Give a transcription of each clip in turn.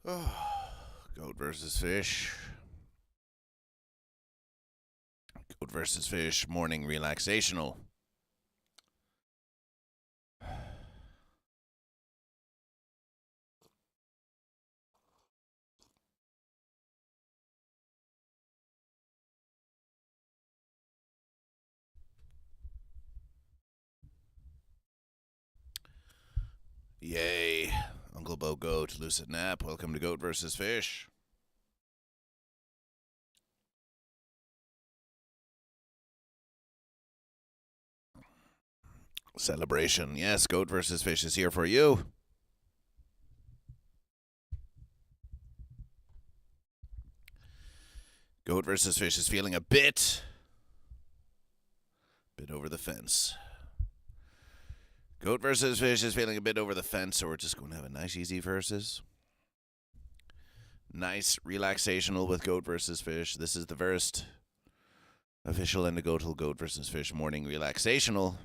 Goat versus fish. Goat versus fish. Morning relaxational. Yay. Uncle Bo Goat, Lucid Nap. Welcome to Goat versus Fish. Celebration. Yes, Goat versus Fish is here for you. Goat versus Fish is feeling a bit over the fence. Goat versus Fish is feeling a bit over the fence, so we're just going to have a nice, easy versus. Nice relaxational with Goat versus Fish. This is the first official Indigo Goat versus Fish morning relaxational.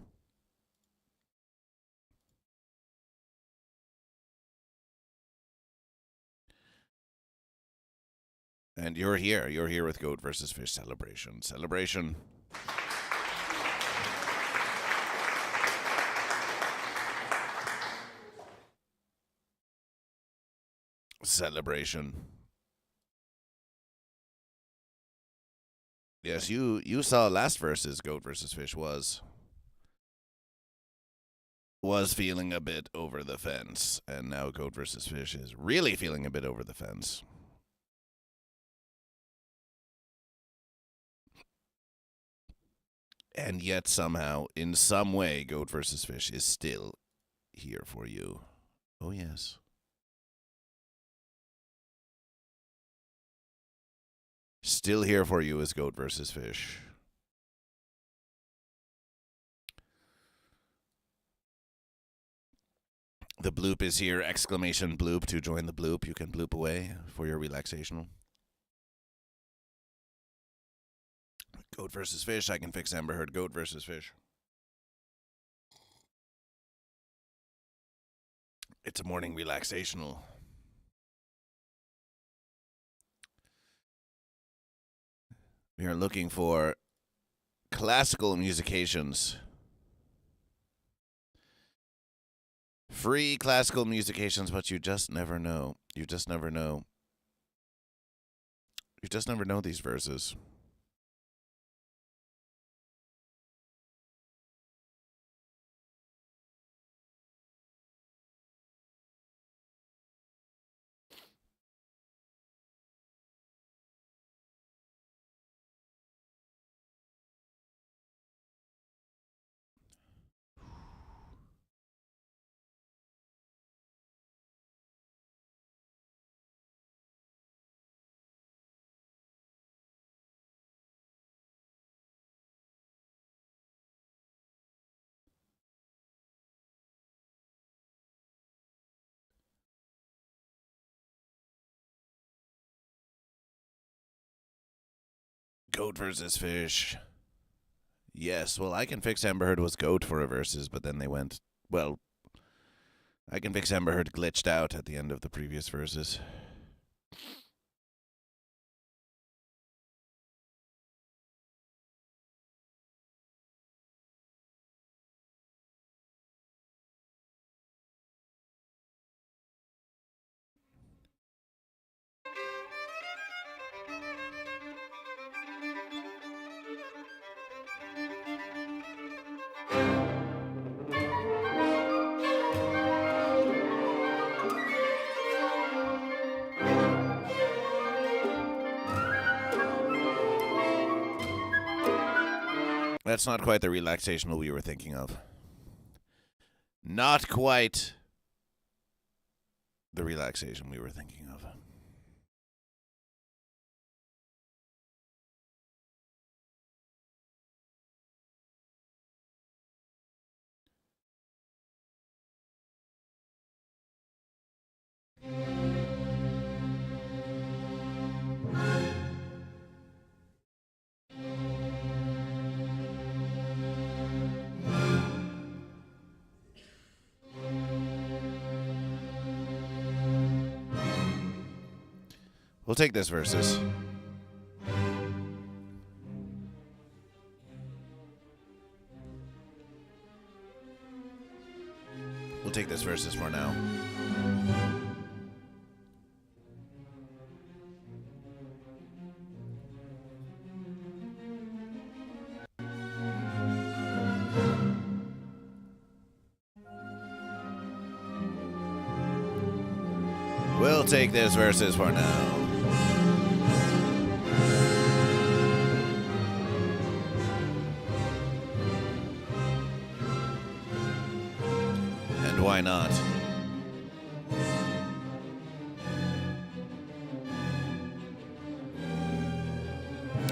And you're here. You're here with Goat versus Fish celebration. Celebration. Celebration. Yes, you saw last versus Goat versus Fish was feeling a bit over the fence, and now Goat versus Fish is really feeling a bit over the fence. And yet somehow, in some way, Goat versus Fish is still here for you. Oh, yes. Still here for you is Goat versus Fish. The bloop is here, exclamation bloop to join the bloop. You can bloop away for your relaxational. Goat versus Fish, I can fix Amber Heard. Goat versus Fish. It's a morning relaxational. We are looking for classical musicians. Free classical musicians, but you just never know. You just never know. You just never know these verses. Goat versus Fish. Yes, well, I Can Fix Amber Heard was Goat for a versus, but then they went, well, I Can Fix Amber Heard glitched out at the end of the previous verses. That's not quite the relaxational we were thinking of. Not quite the relaxation we were thinking of. We'll take this versus. We'll take this versus for now. We'll take this versus for now. And why not?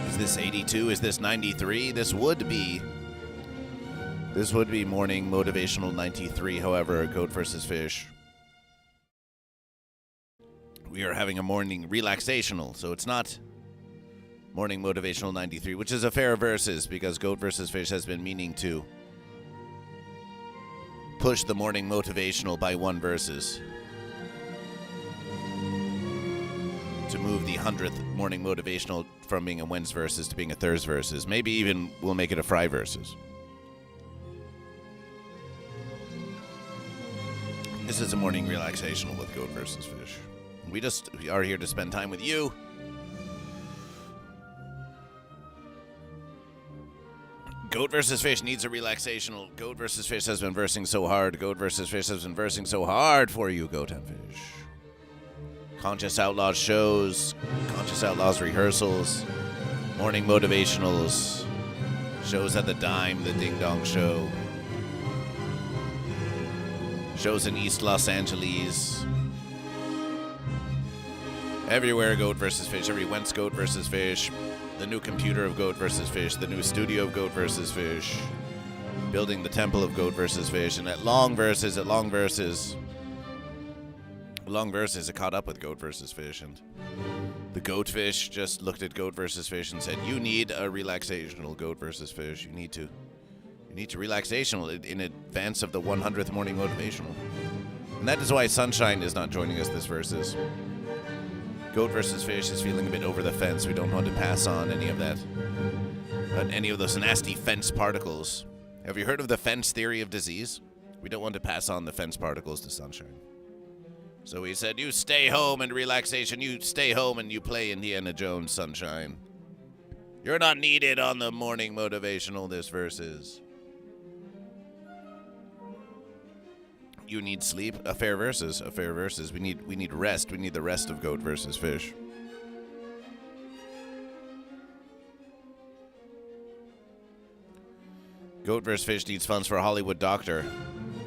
Is this 82? Is this 93? This would be morning motivational 93. However, Goat versus Fish. We are having a morning relaxational, so it's not morning motivational 93, which is a fair versus because Goat versus Fish has been meaning to push the morning motivational by one versus to move the 100th morning motivational from being a Wednesday versus to being a Thursday versus. Maybe even we'll make it a Friday versus. This is a morning relaxational with Goat versus Fish. We are here to spend time with you. Goat versus Fish needs a relaxational. Goat versus Fish has been versing so hard. Goat versus Fish has been versing so hard for you, Goat and Fish. Conscious Outlaws shows, Conscious Outlaws rehearsals, morning motivationals, shows at the Dime, the Ding Dong Show, shows in East Los Angeles. Everywhere Goat versus Fish, every Wentz Goat versus Fish, the new computer of Goat versus Fish, the new studio of Goat versus Fish, building the temple of Goat versus Fish, and at long versus, it caught up with Goat versus Fish, and the Goat Fish just looked at Goat versus Fish and said, you need a relaxational, Goat versus Fish. You need to relaxational in advance of the 100th morning motivational. And that is why Sunshine is not joining us this versus. Goat versus Fish is feeling a bit over the fence. We don't want to pass on any of that. Any of those nasty fence particles. Have you heard of the fence theory of disease? We don't want to pass on the fence particles to Sunshine. So we said, you stay home and relaxation. You stay home and you play Indiana Jones, Sunshine. You're not needed on the morning motivational this versus. You need sleep, a fair versus. We need rest. We need the rest of Goat versus Fish. Goat versus Fish needs funds for a Hollywood doctor.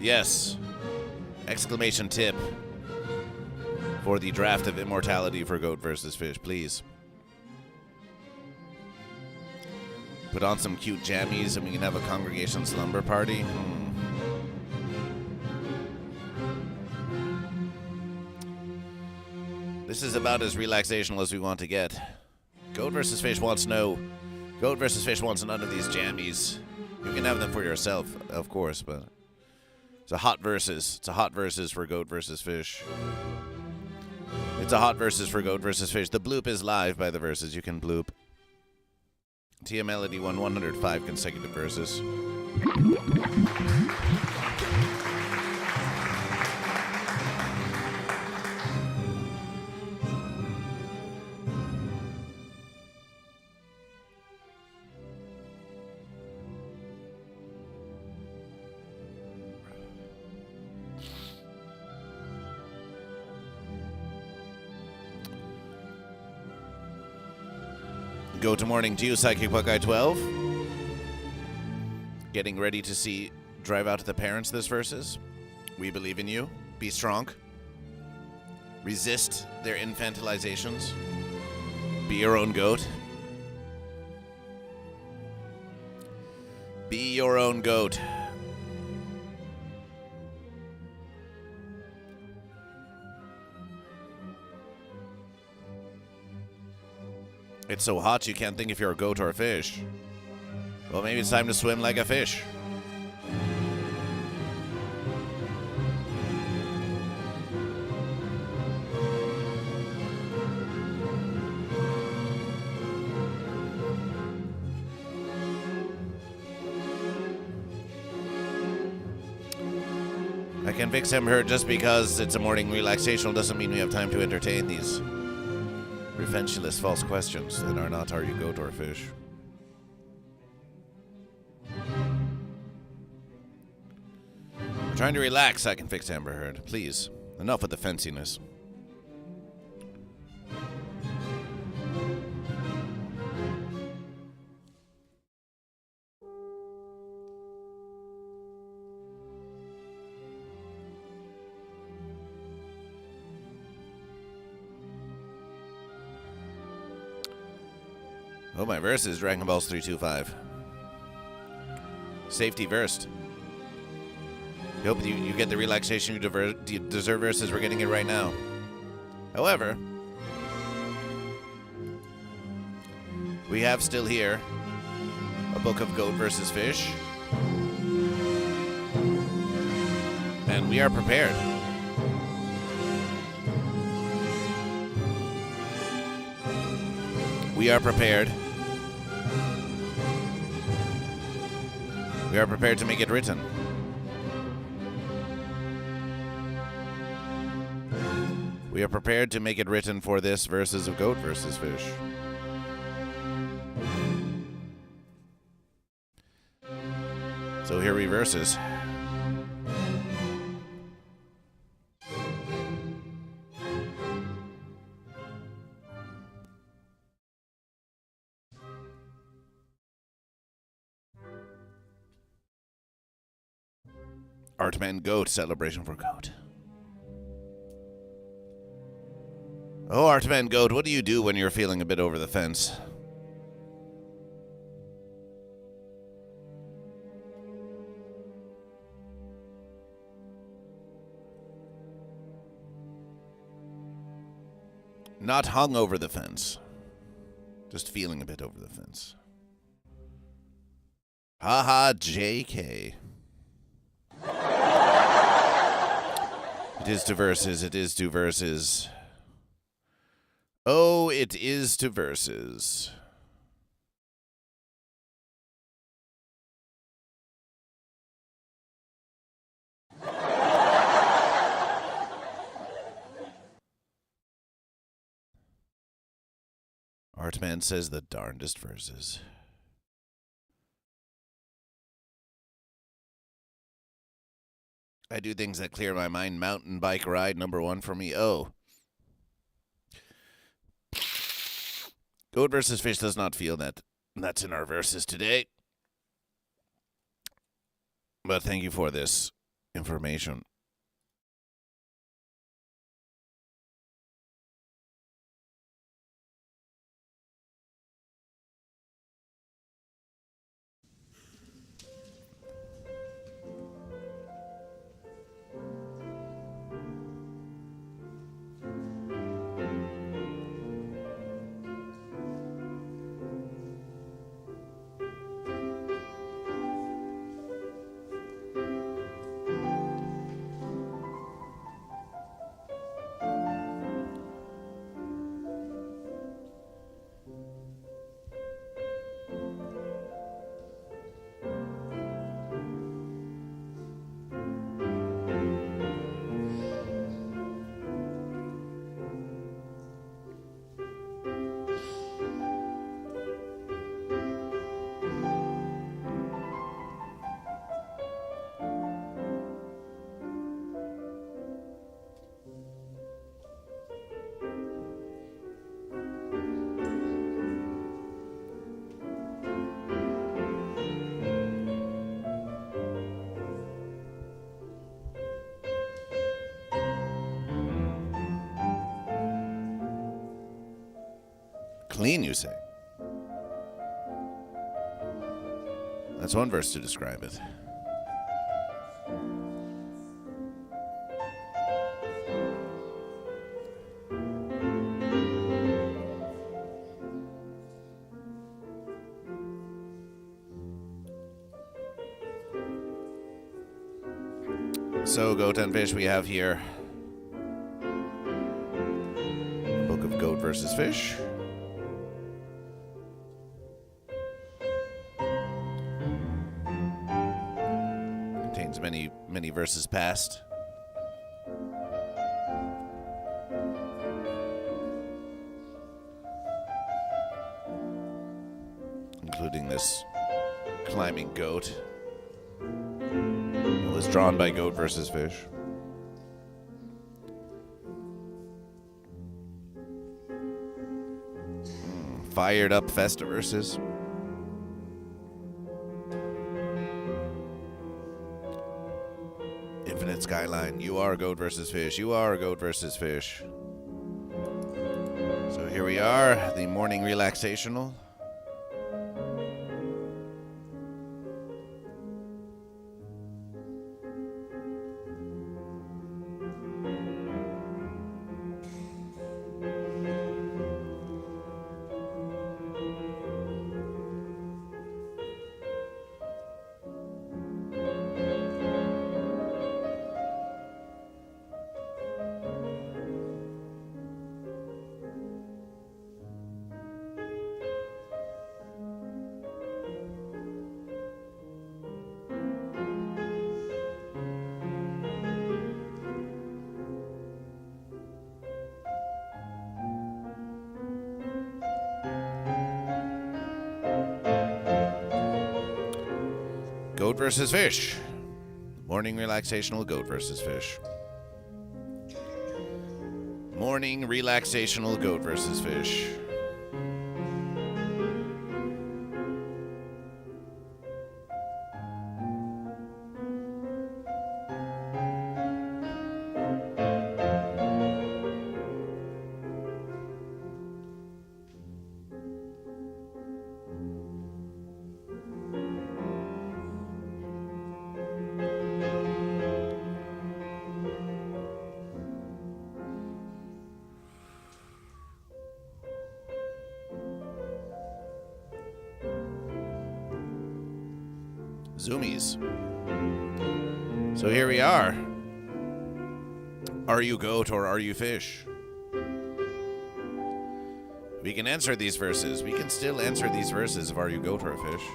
Yes. Exclamation tip for the draft of immortality for Goat versus Fish, please. Put on some cute jammies and we can have a congregation slumber party. This is about as relaxational as we want to get. Goat versus Fish wants Goat versus Fish wants none of these jammies. You can have them for yourself, of course, but it's a hot versus. It's a hot versus for Goat versus Fish. It's a hot versus for Goat versus Fish. The bloop is live by the verses. You can bloop. Tia Melody won 105 consecutive verses. Go to morning to you, Psychic Buckeye 12. Getting ready to drive out to the parents this versus. We believe in you. Be strong. Resist their infantilizations. Be your own goat. Be your own goat. It's so hot you can't think if you're a goat or a fish. Well, maybe it's time to swim like a fish. I can fix Amber just because it's a morning relaxational doesn't mean we have time to entertain these defenseless false questions that are not are you goat or fish. We're trying to relax. I can fix Amber Heard. Please. Enough with the fenciness. Oh, my verse is Dragon Balls 325. Safety versed. I hope you get the relaxation you deserve versus we're getting it right now. However, we have still here a book of Goat versus Fish. And we are prepared. We are prepared. We are prepared to make it written. We are prepared to make it written for this versus of Goat versus Fish. So here we versus. Artman Goat, celebration for Goat. Oh, Artman Goat, what do you do when you're feeling a bit over the fence? Not hung over the fence. Just feeling a bit over the fence. Haha, JK. It is to verses, it is to verses. Oh, it is to verses. Artman says the darndest verses. I do things that clear my mind. Mountain bike ride, #1 for me. Oh. Goat versus Fish does not feel that. That's in our verses today. But thank you for this information. Clean, you say? That's one verse to describe it. So, Goat and Fish, we have here a book of Goat versus Fish. Contains many verses past. including this climbing goat. It was drawn by GoatVsFish. Fired up Festiverses. Infinite Skyline. You are GoatVsFish. You are GoatVsFish. So here we are, the morning relaxational. GoatVsFish. Morning relaxational GoatVsFish. Morning relaxational GoatVsFish. Zoomies. So here we are. Are you goat or are you fish? We can answer these verses. We can still answer these verses of are you goat or a fish.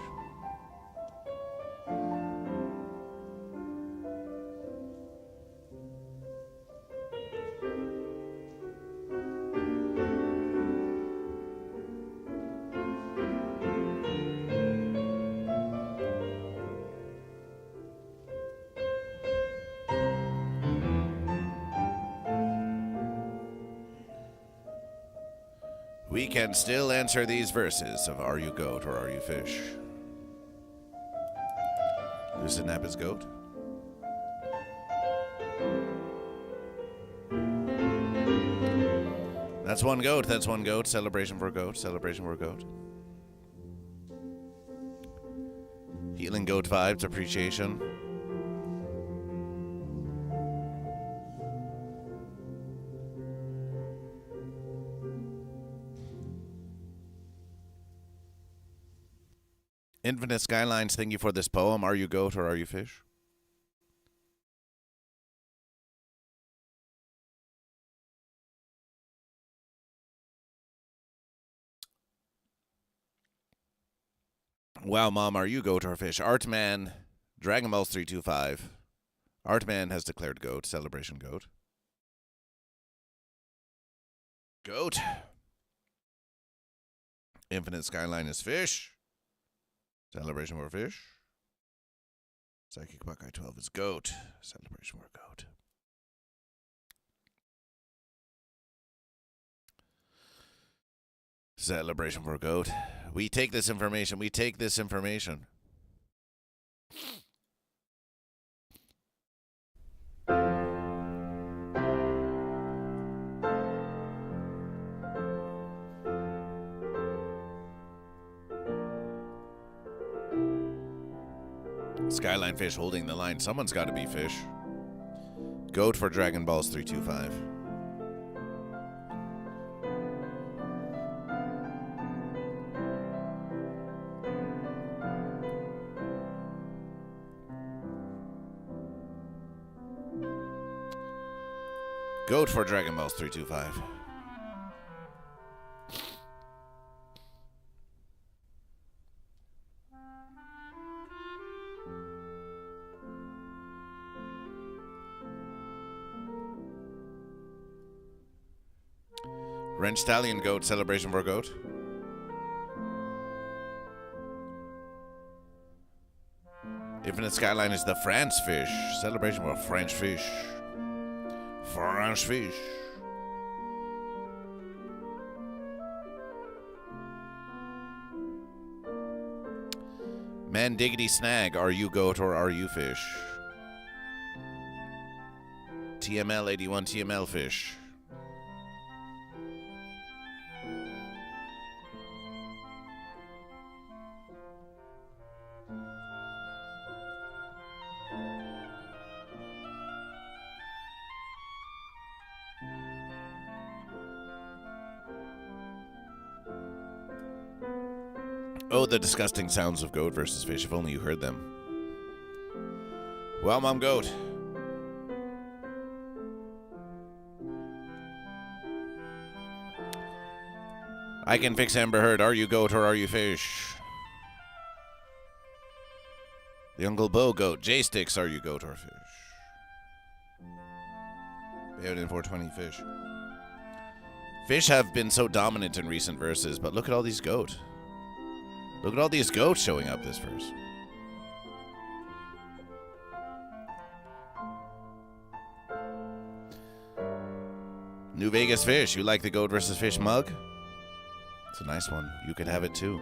We can still answer these verses of are you goat or are you fish? Lucinap is goat. That's one goat, that's one goat. Celebration for a goat, celebration for a goat. Healing goat vibes, appreciation. Infinite Skylines, thank you for this poem. Are you goat or are you fish? Wow, Mom, are you goat or fish? Artman, Dragon Balls 325. Artman has declared goat. Celebration goat. Goat. Infinite Skyline is fish. Celebration for fish. Psychic Buckeye 12 is goat. Celebration for goat. Celebration for goat. We take this information. We take this information. Skyline fish holding the line. Someone's got to be fish. Goat for Dragon Balls 325. Goat for Dragon Balls 325. Wrench Stallion goat, celebration for goat. Infinite Skyline is the France fish. Celebration for French fish. French fish. Man Diggity Snag, are you goat or are you fish? TML 81 TML fish. Oh, the disgusting sounds of goat versus fish. If only you heard them. Well, Mom Goat. I can fix Amber Heard. Are you goat or are you fish? The Uncle Bo Goat. J-Sticks. Are you goat or fish? Bayonet in 420 fish. Fish have been so dominant in recent verses, but look at all these goat. Look at all these goats showing up this verse. New Vegas Fish. You like the goat versus fish mug? It's a nice one. You can have it too.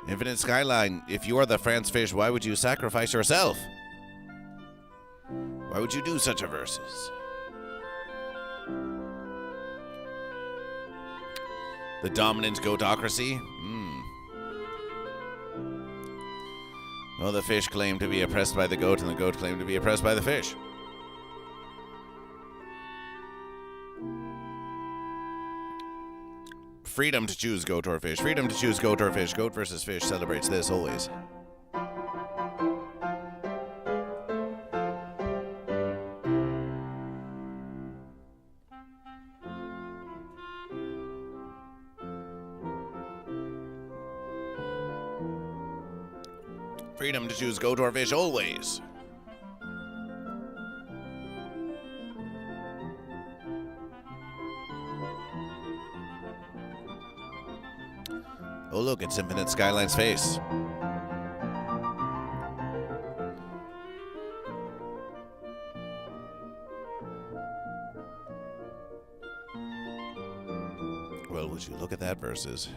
Infinite Skyline, if you are the France fish, why would you sacrifice yourself? Why would you do such a versus? The dominant goatocracy? Well, the fish claim to be oppressed by the goat, and the goat claim to be oppressed by the fish. Freedom to choose goat or fish. Freedom to choose goat or fish. Goat versus fish celebrates this always. Freedom to choose goat or fish always. Oh, look, it's Infinite Skyline's face. Well, would you look at that versus?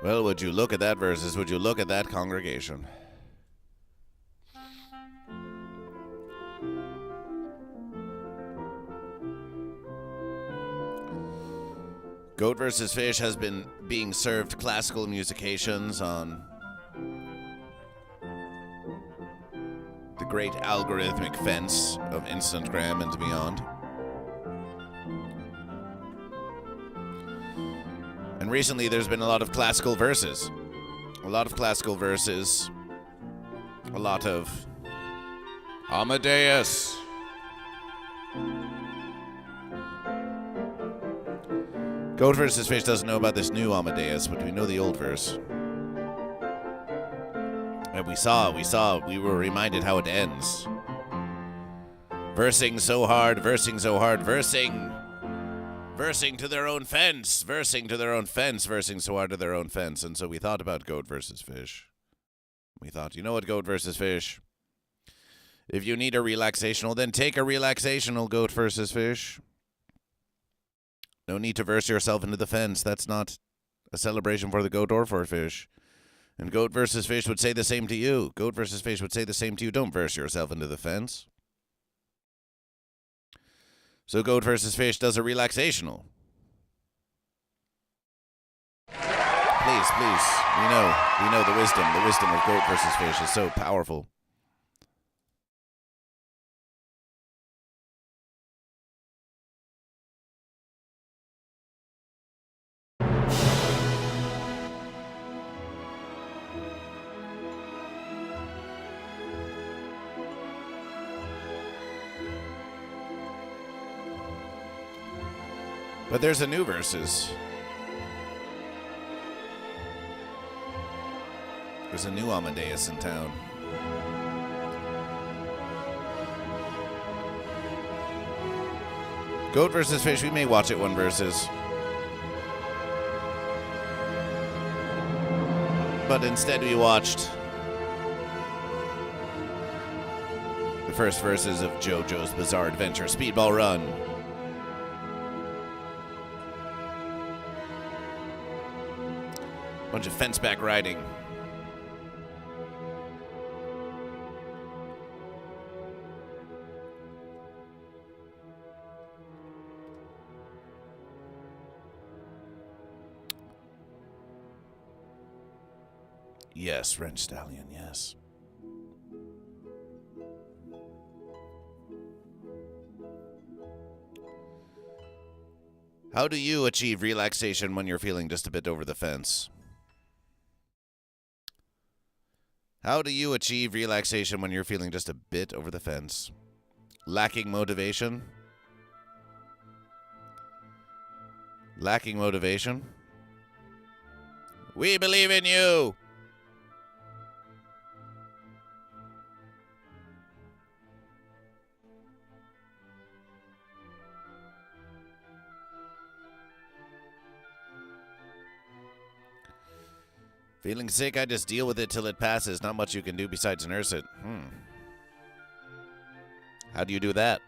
Well, would you look at that versus? Would you look at that congregation? Goat vs. Fish has been being served classical musications on the great algorithmic fence of Instagram and beyond. And recently there's been a lot of classical verses. A lot of classical verses. A lot of Amadeus. Goat vs. Fish doesn't know about this new Amadeus, but we know the old verse. And we were reminded how it ends. Versing so hard, versing so hard, versing. Versing to their own fence, versing to their own fence, versing so hard to their own fence. And so we thought about goat versus fish. We thought, you know what, goat versus fish? If you need a relaxational, then take a relaxational, goat versus fish. No need to verse yourself into the fence. That's not a celebration for the goat or for fish. And goat versus fish would say the same to you. Goat versus fish would say the same to you. Don't verse yourself into the fence. So goat versus fish does a relaxational. Please. We know the wisdom of goat versus fish is so powerful. But there's a new versus. There's a new Amadeus in town. Goat versus Fish, we may watch it one versus. But instead we watched the first verses of JoJo's Bizarre Adventure Speedball Run. Bunch of fence-back riding. Yes, Wrench Stallion, yes. How do you achieve relaxation when you're feeling just a bit over the fence? How do you achieve relaxation when you're feeling just a bit over the fence? Lacking motivation? Lacking motivation? We believe in you! Feeling sick, I just deal with it till it passes. Not much you can do besides nurse it. How do you do that?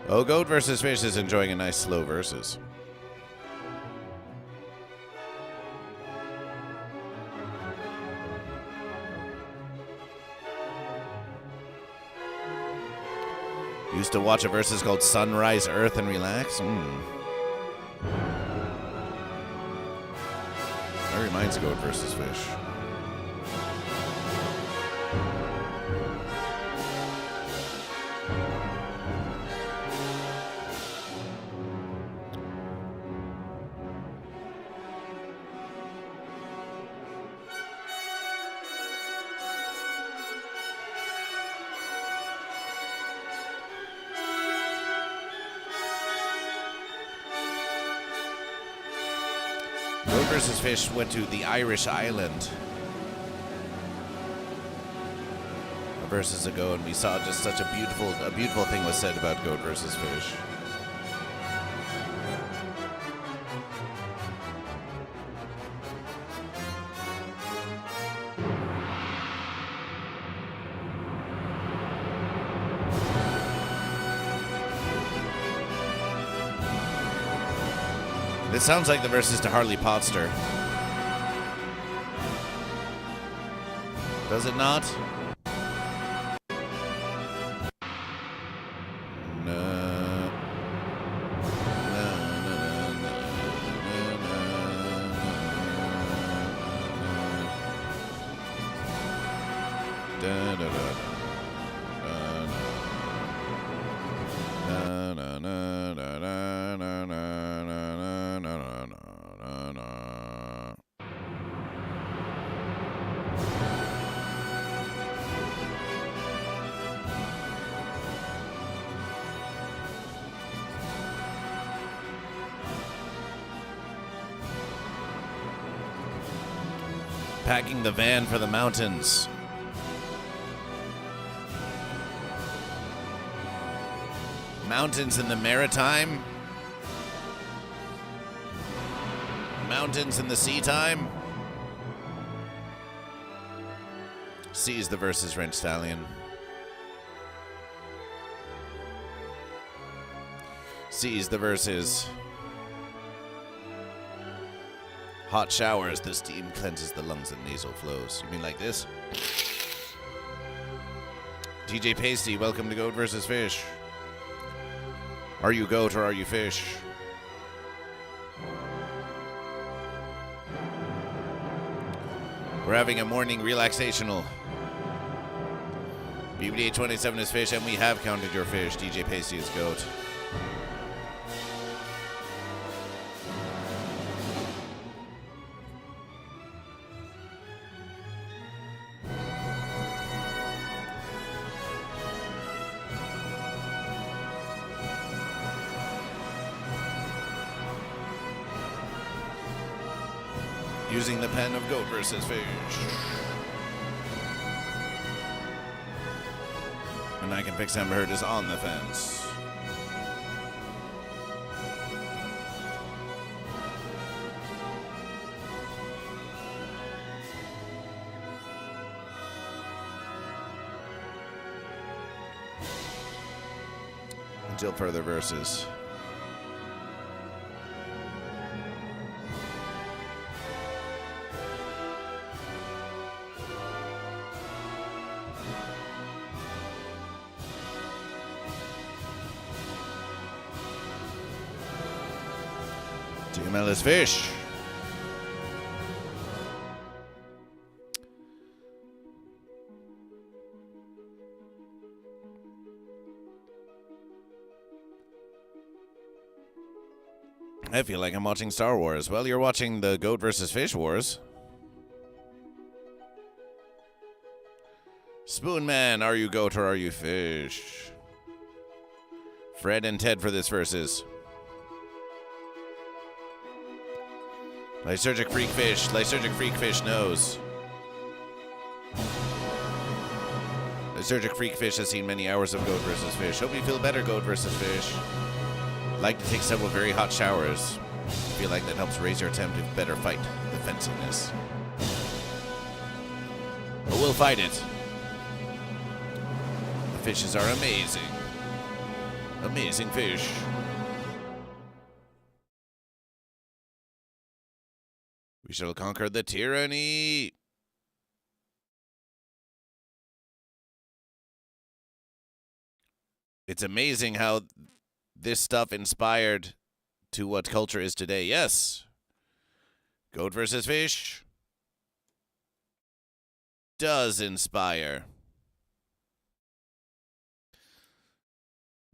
Oh, Goat versus Fish is enjoying a nice slow versus. Used to watch a versus called Sunrise, Earth, and Relax. That reminds Goat versus Fish. Goat versus Fish went to the Irish island versus ago, and we saw just such a beautiful thing was said about Goat versus Fish. This sounds like the verses to Harley Potster. Does it not? Packing the van for the mountains. Mountains in the maritime. Mountains in the sea time. Sees the verses, Wrench Stallion. Sees the verses. Hot showers, the steam cleanses the lungs and nasal flows. You mean like this? DJ Pasty, welcome to Goat versus Fish. Are you goat or are you fish? We're having a morning relaxational. BBD27 is fish, and we have counted your fish. DJ Pasty is goat. Using the pen of GoatVsFish. And I Can Fix Amber Heard is on the fence. Until further verses. TML is fish. I feel like I'm watching Star Wars. Well, you're watching the Goat versus Fish Wars. Spoonman, are you goat or are you fish? Fred and Ted for this versus. Lysergic Freak Fish. Lysergic Freak Fish knows. Lysergic Freak Fish has seen many hours of Goat versus Fish. Hope you feel better, Goat versus Fish. Like to take several very hot showers. Feel like that helps raise your attempt to better fight the fenciness. But we'll fight it. The fishes are amazing. Amazing fish. We shall conquer the tyranny. It's amazing how this stuff inspired to what culture is today. Yes. Goat versus Fish does inspire.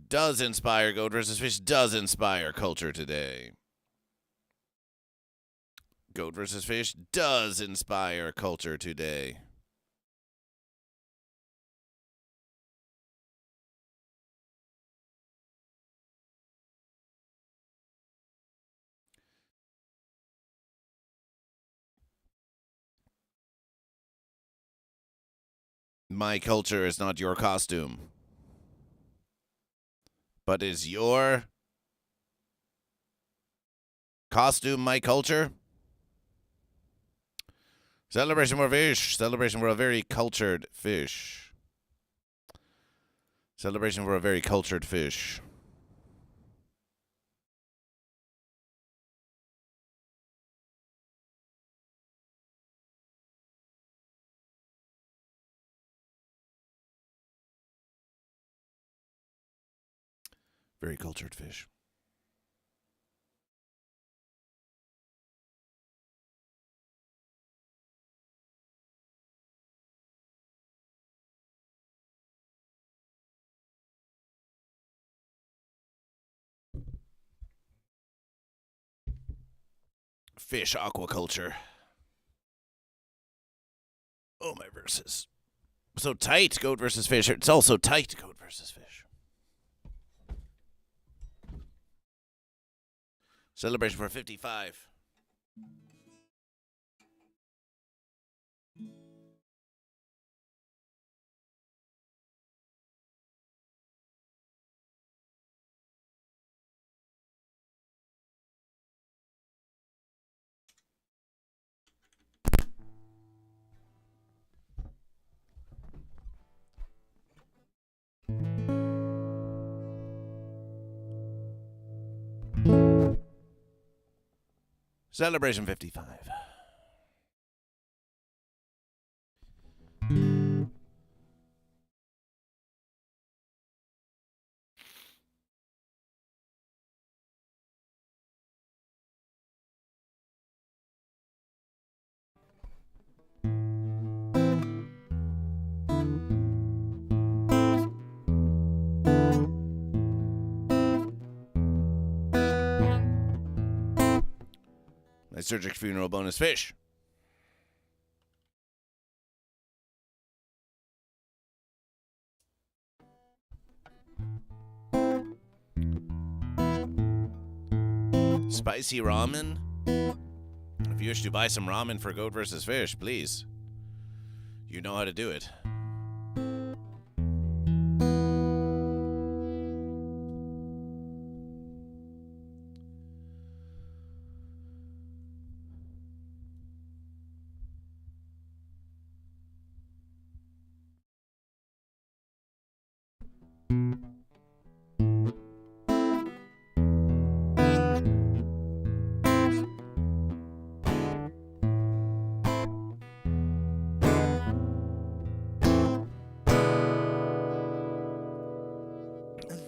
Does inspire. Goat versus Fish does inspire culture today. Goat versus Fish does inspire culture today. My culture is not your costume, but is your costume my culture? Celebration for fish. Celebration for a very cultured fish. Celebration for a very cultured fish. Very cultured fish. Fish aquaculture. Oh, my verses. So tight, Goat versus Fish. It's also tight, Goat versus Fish. Celebration for 55. Celebration 55. Lysergic funeral bonus fish. Spicy ramen. If you wish to buy some ramen for Goat vs. Fish, please. You know how to do it.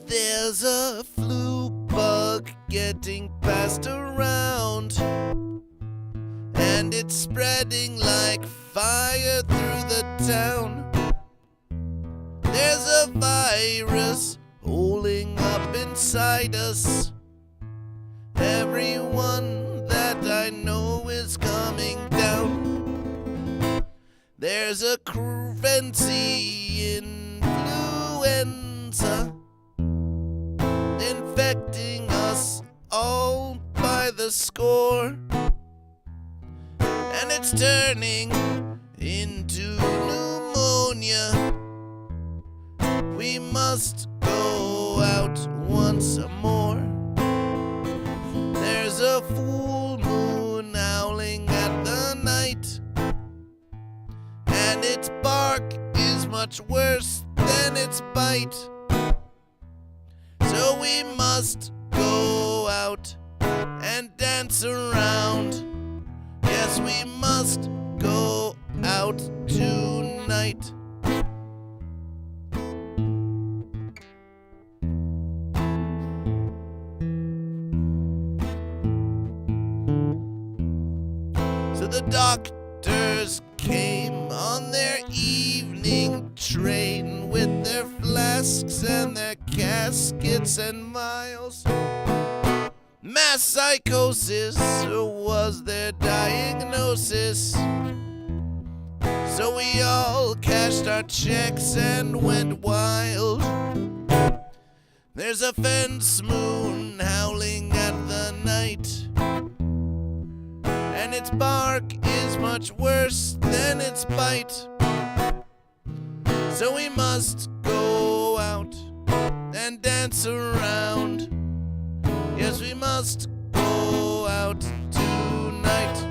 There's a flu bug getting passed around, and it's spreading like fire through the town. There's a virus holding up inside us. Everyone that I know is coming down. There's a fancy influenza infecting us all by the score, and it's turning into pneumonia. We must go out once more. There's a full moon howling at the night, and its bark is much worse than its bite. So we must go out and dance around. Yes, we must go out tonight. So the doctors came on their evening train with their flasks and their caskets and vials. Mass psychosis was their diagnosis. So we all cashed our checks and went wild. There's a fence moon howling at the night, and its bark is much worse than its bite. So we must go out and dance around. Yes, we must go out tonight.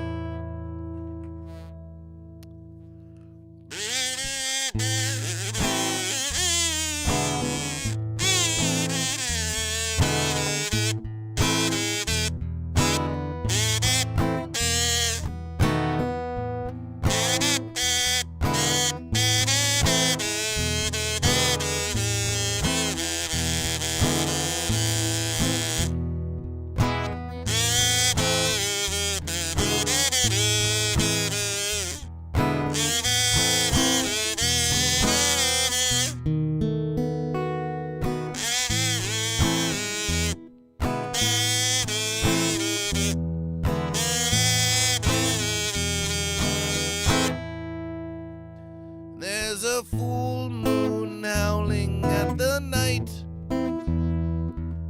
There's a full moon howling at the night,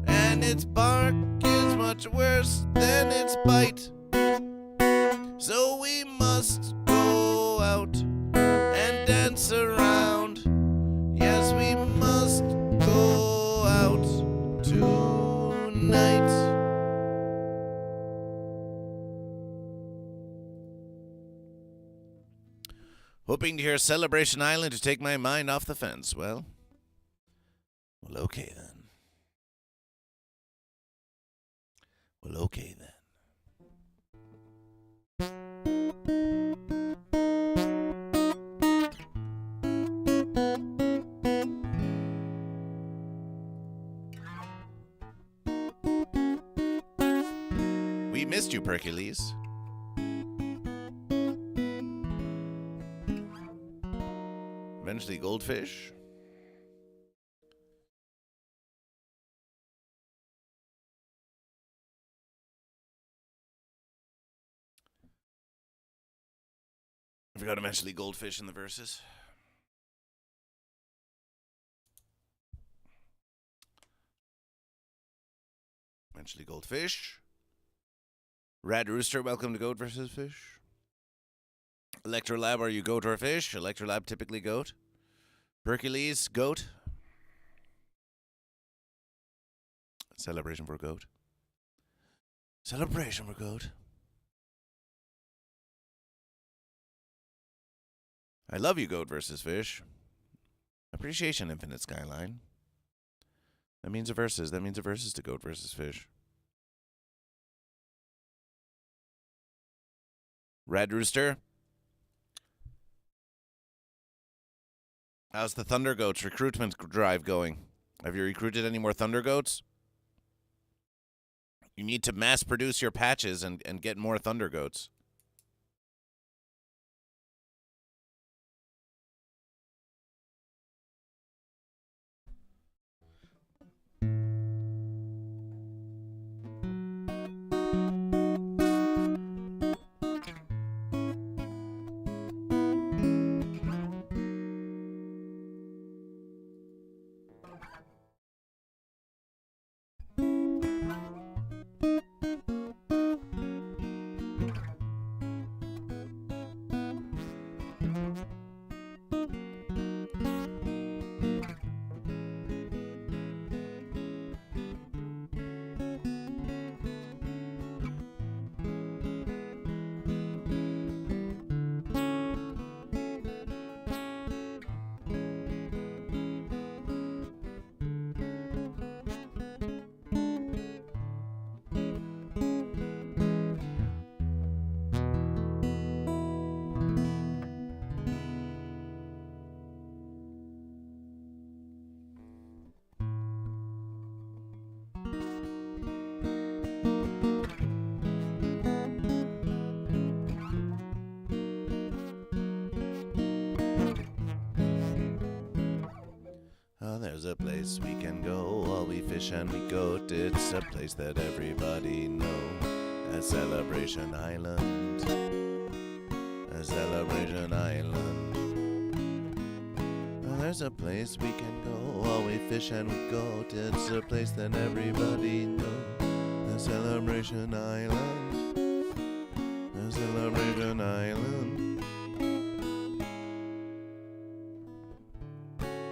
and its bark is much worse than its bite. So we must go out and dance around. Yes, we must go out tonight. Hoping to hear Celebration Island to take my mind off the fence. Well, okay then. Well, okay then. We missed you, Percules. Eventually Goldfish. I forgot eventually Goldfish in the verses. Eventually Goldfish. Rad Rooster, welcome to Goat vs. Fish. Electrolab, are you goat or fish? Electrolab, typically goat. Hercules, goat. Celebration for goat. Celebration for goat. I love you, Goat vs. Fish. Appreciation, Infinite Skyline. That means a versus. That means a versus to Goat vs. Fish. Red Rooster. How's the Thunder Goats recruitment drive going? Have you recruited any more Thunder Goats? You need to mass produce your patches and get more Thunder Goats. There's a place we can go while we fish and we goat. It's a place that everybody know. A Celebration Island. A Celebration Island. There's a place we can go while we fish and we goat. It's a place that everybody know. A Celebration Island. A Celebration Island.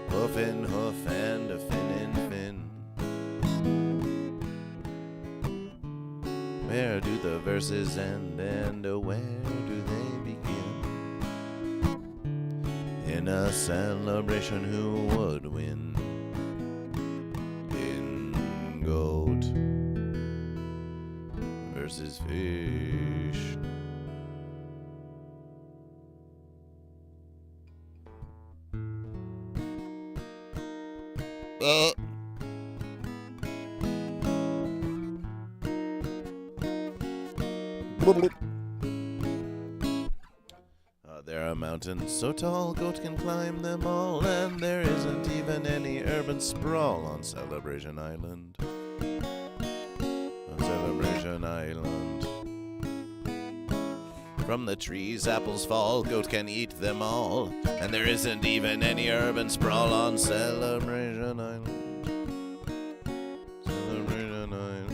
Hoof in hoof and a fin in fin. Where do the verses end and where do they begin? In a celebration, who would win? In goat versus fish. There are mountains so tall, goat can climb them all, and there isn't even any urban sprawl on Celebration Island. On Celebration Island. From the trees apples fall, goat can eat them all, and there isn't even any urban sprawl on Celebration Island. Celebration Island.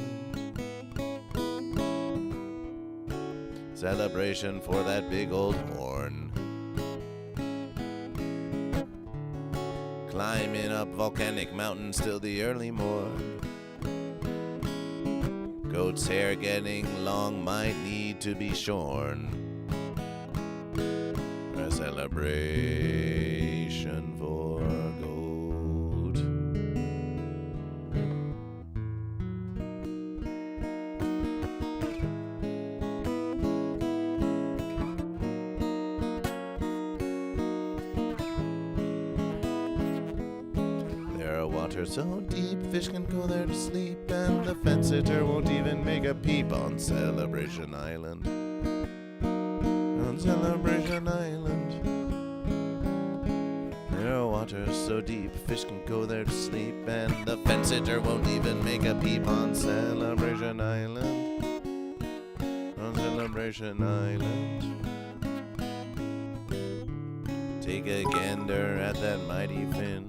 Celebration for that big old horn. Climbing up volcanic mountains till the early morn. Goat's hair getting long might need to be shorn. A celebration for goat. There are waters so deep, fish can go there to sleep, and the fence sitter won't even make a peep on Celebration Island. On Celebration Island. There are waters so deep, fish can go there to sleep, and the fence sitter won't even make a peep on Celebration Island. On Celebration Island. Take a gander at that mighty fin.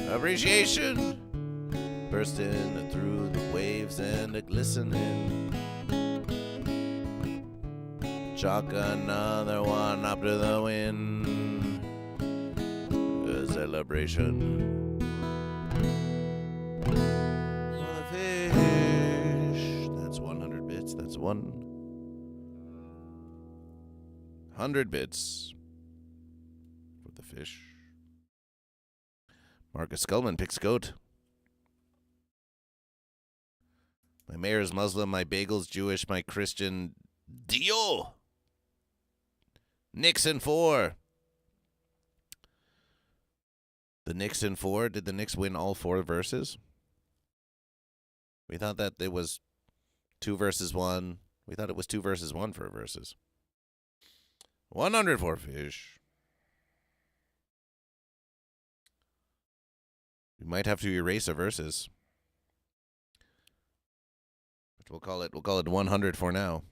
Appreciation bursting through the waves and a glistening. Chuck another one up to the wind. A celebration for the fish. That's 100 bits. That's 100 bits for the fish. Marcus Scullman picks goat. My mayor's Muslim, my bagel's Jewish, my Christian Dio. Knicks in 4. The Knicks in 4. Did the Knicks win all 4 verses? We thought that it was 2 versus 1. We thought it was 2 versus 1 for verses. 100 for fish. We might have to erase a verses. But we'll call it 100 for now.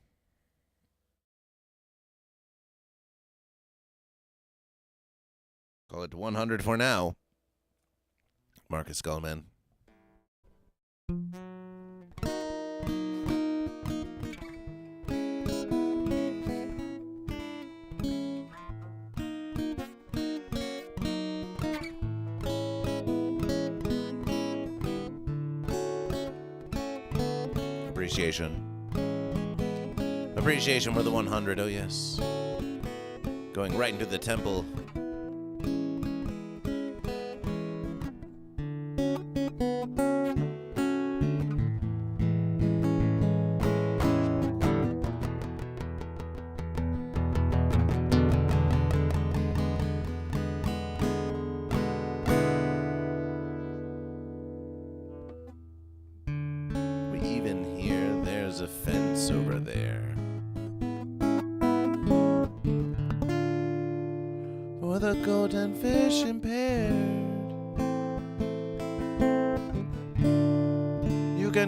Call it 100 for now. Marcus Scullman. Appreciation for the 100, oh yes. Going right into the temple.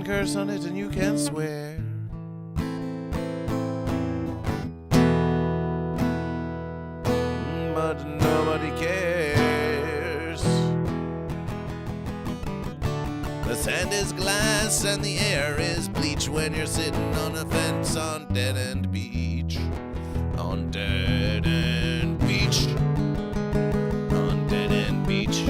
Curse on it and you can swear. But nobody cares. The sand is glass and the air is bleach when you're sitting on a fence on Dead End Beach. On Dead End Beach. On Dead End Beach.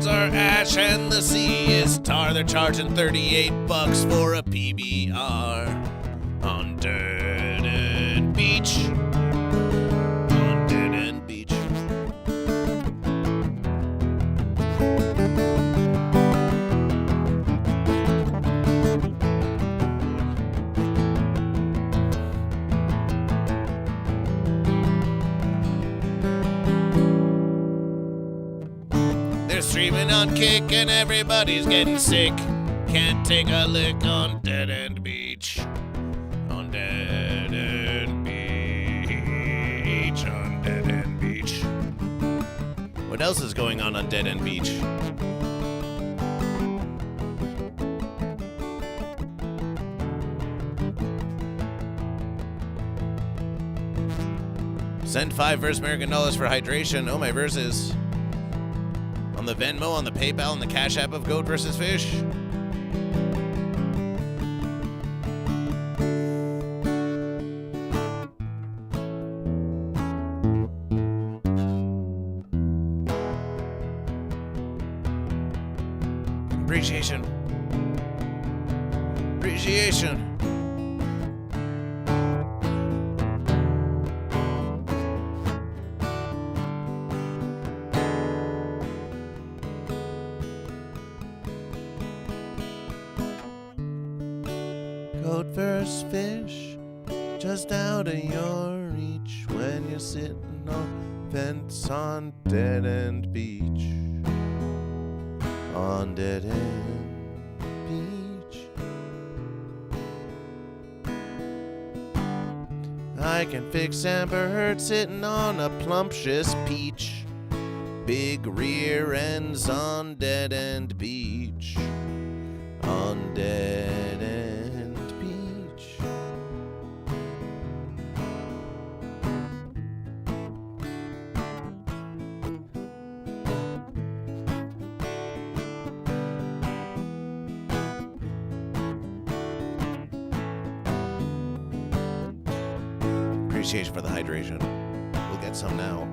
Are ash and the sea is tar. They're charging $38 for a PBR on Dead End Beach. On Dead End Beach. Streaming on Kick and everybody's getting sick. Can't take a lick on Dead End Beach. On Dead End Beach. On Dead End Beach. What else is going on Dead End Beach? Send 5 First American dollars for hydration. Oh, my verses. On the Venmo, on the PayPal, and the Cash App of GoatVsFish. Appreciation. GoatVsFish, just out of your reach when you're sitting on fence on Dead End Beach. On Dead End Beach. I can fix Amber Heard sitting on a plumptious peach. Big rear ends on Dead End Beach. On Dead End Beach. appreciation for the hydration. We'll get some now.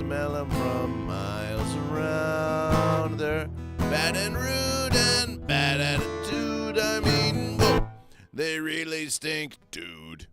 smell 'em from miles around. They're bad and rude and bad attitude. I mean, whoa, they really stink, dude.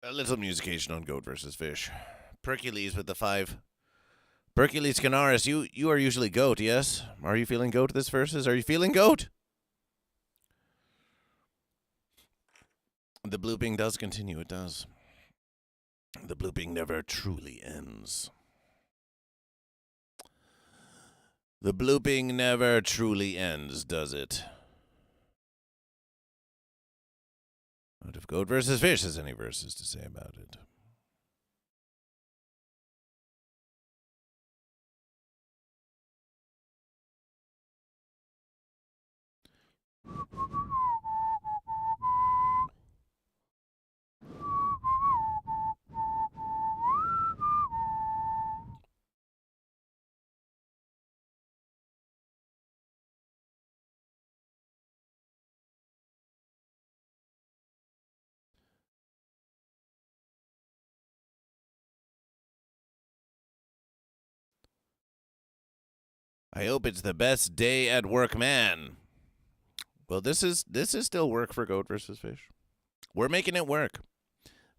A little musication on Goat versus Fish. Percules with the 5. Percules Canaris, you are usually Goat, yes? Are you feeling Goat this versus? Are you feeling Goat? The blooping does continue, it does. The blooping never truly ends. The blooping never truly ends, does it? What if Goat versus Fish has any verses to say about it? I hope it's the best day at work, man. Well, this is still work for Goat versus Fish. We're making it work.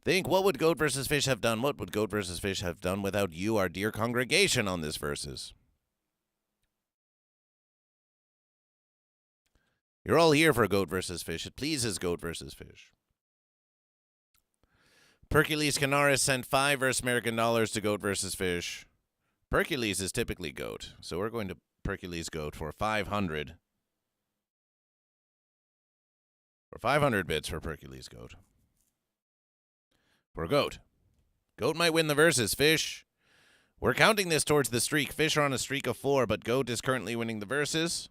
Think, what would Goat versus Fish have done? What would Goat versus Fish have done without you, our dear congregation, on this versus? You're all here for Goat versus Fish. It pleases Goat versus Fish. Percules Canaris sent 5 versus American dollars to Goat versus Fish. Percules is typically Goat, so we're going to Percules Goat for 500. or 500 bits for Percules Goat. For Goat. Goat might win the versus, Fish. We're counting this towards the streak. Fish are on a streak of 4, but Goat is currently winning the versus.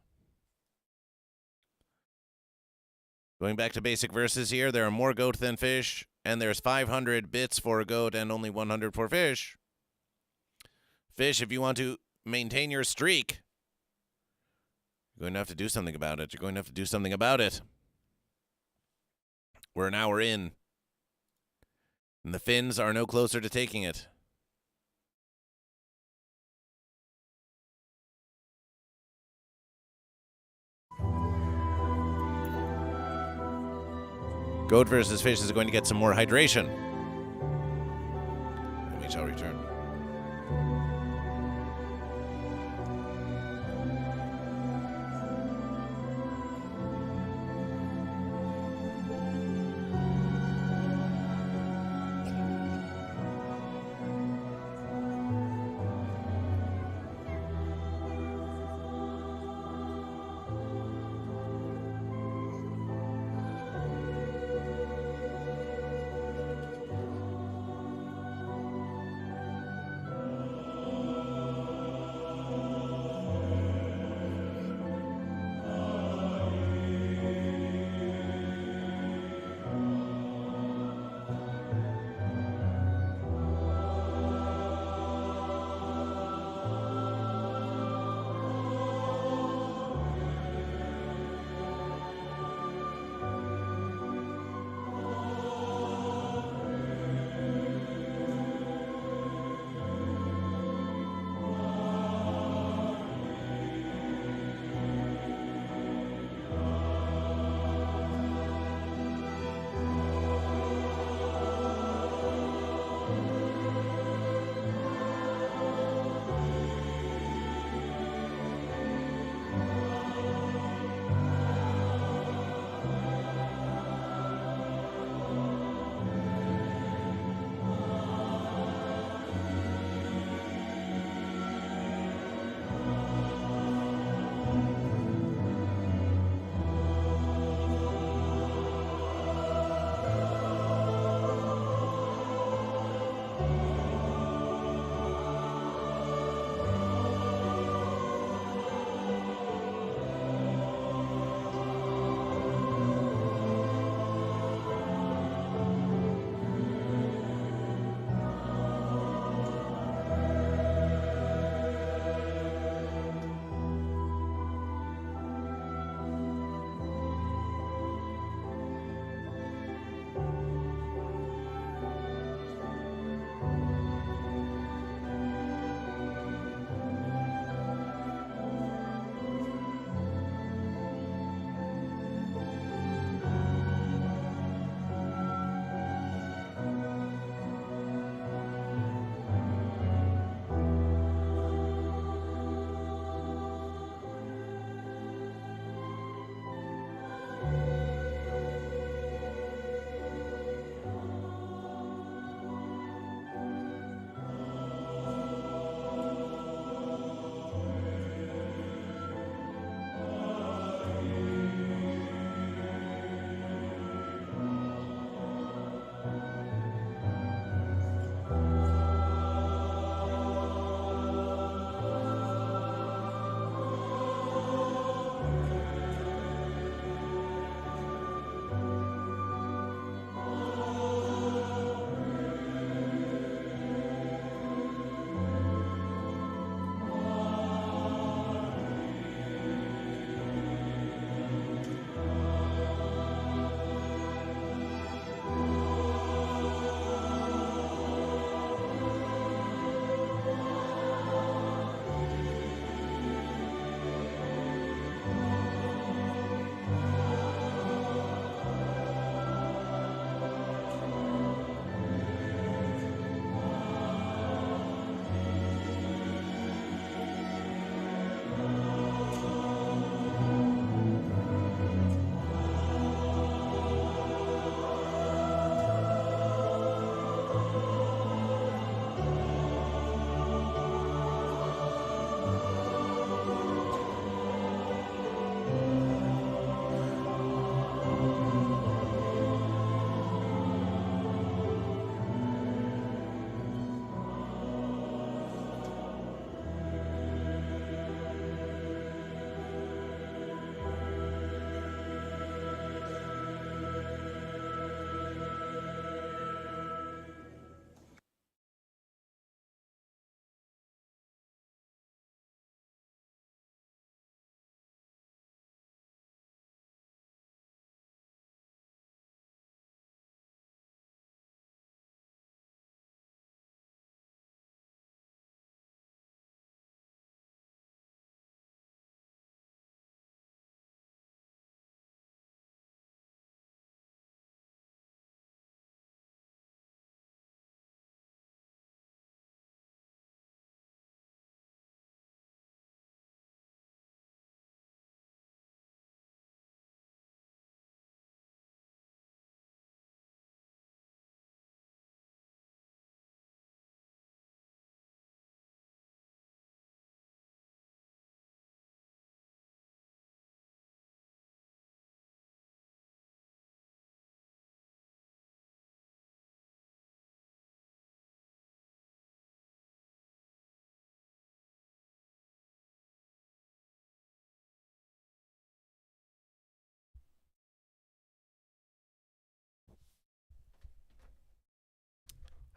Going back to basic verses here, there are more Goat than Fish, and there's 500 bits for a Goat and only 100 for Fish. Fish, if you want to maintain your streak, you're going to have to do something about it. You're going to have to do something about it. We're an hour in, and the Finns are no closer to taking it. Goat versus Fish is going to get some more hydration. And we shall return.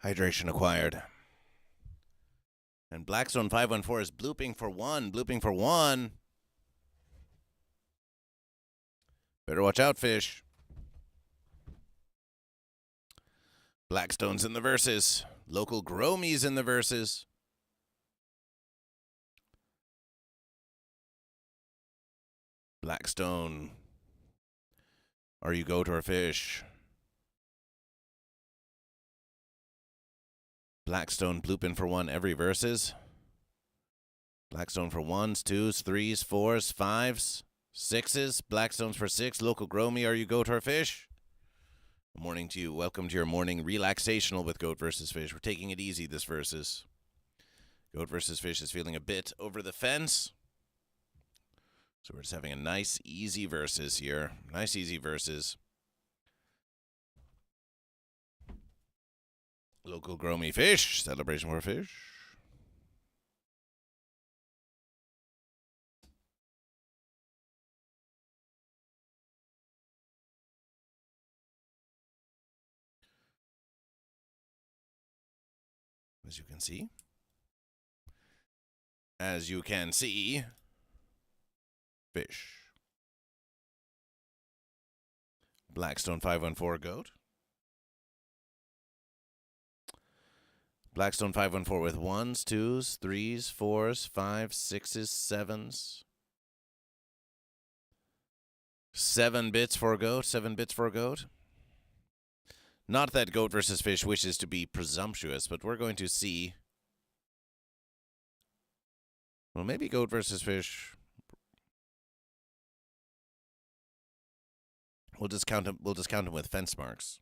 Hydration acquired. And Blackstone 514 is blooping for one. Blooping for one. Better watch out, fish. Blackstone's in the verses. Local Gromy's in the verses. Blackstone. Are you goat or fish? Blackstone blooping for one every verses. Blackstone for ones, twos, threes, fours, fives, sixes. Blackstone's for six. Local Gromy, are you goat or fish? Good morning to you. Welcome to your morning relaxational with Goat vs. Fish. We're taking it easy this versus. Goat vs. Fish is feeling a bit over the fence. So we're just having a nice, easy versus here. Nice, easy versus. Local Gromy fish. Celebration for fish. As you can see. As you can see. Fish. Blackstone 514 goat. Blackstone 514 with ones, twos, threes, fours, fives, sixes, sevens. 7 bits for goat. 7 bits for goat. Not that Goat vs. Fish wishes to be presumptuous, but we're going to see. Well, maybe Goat vs. Fish. We'll just count him with fence marks.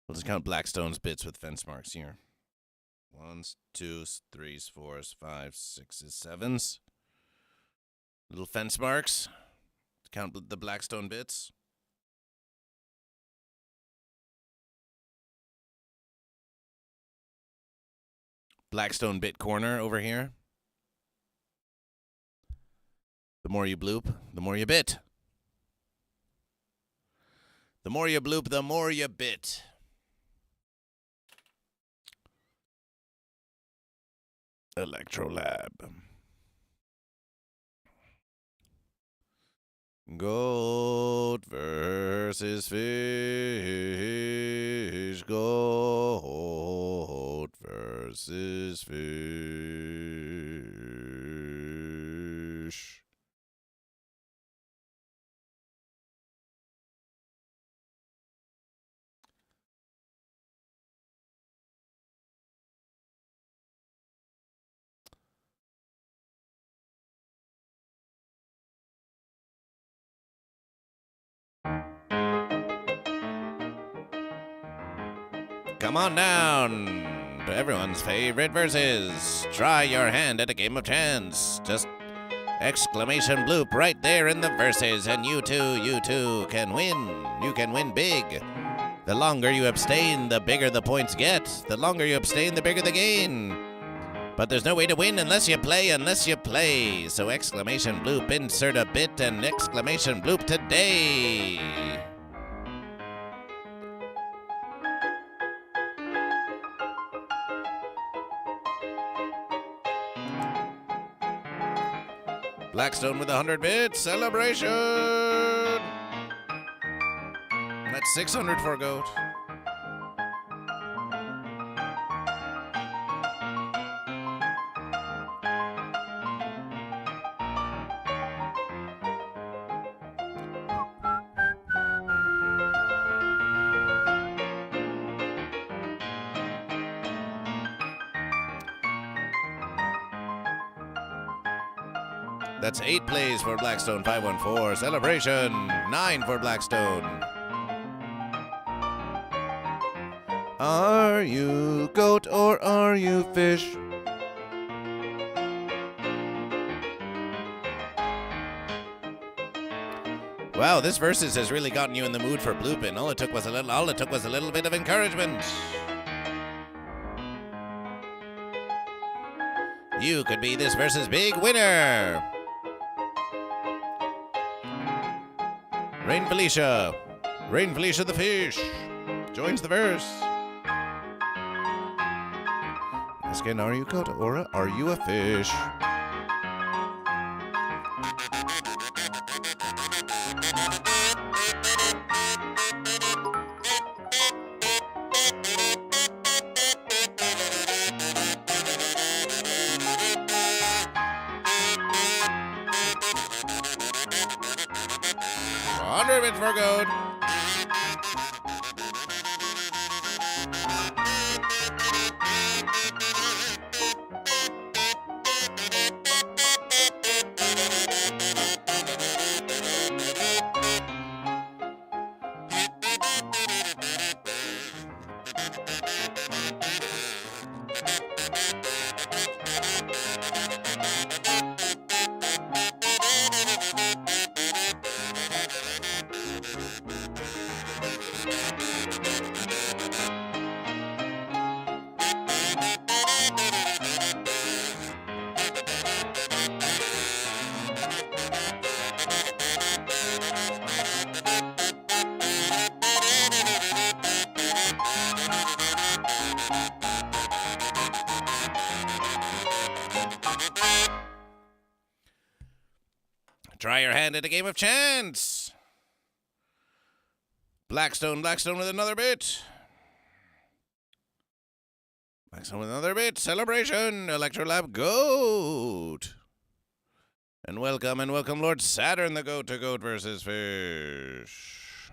We'll just count Blackstone's bits with fence marks here. Ones, twos, threes, fours, fives, sixes, sevens. Little fence marks. Count the Blackstone bits. Blackstone bit corner over here. The more you bloop, the more you bit. The more you bloop, the more you bit. Electrolab. Goat versus fish. Goat versus fish. Come on down to everyone's favorite verses. Try your hand at a game of chance. Just exclamation bloop right there in the verses, and you too can win. You can win big. The longer you abstain, the bigger the points get. The longer you abstain, the bigger the gain. But there's no way to win unless you play. So exclamation bloop, insert a bit, and exclamation bloop today. Blackstone with 100 bits. Celebration! That's 600 for goat. That's 8 plays for Blackstone 514. Celebration. 9 for Blackstone. Are you goat or are you fish? Wow, this versus has really gotten you in the mood for blooping. All it took was a little bit of encouragement. You could be this versus big winner. Rain Felicia the fish, joins the verse. Asking, are you goat or are you a fish? $100 for goat. Try your hand at a game of chance. Blackstone with another bit. Blackstone with another bit. Celebration. Electrolab Goat. And welcome, Lord Saturn the Goat to Goat versus Fish.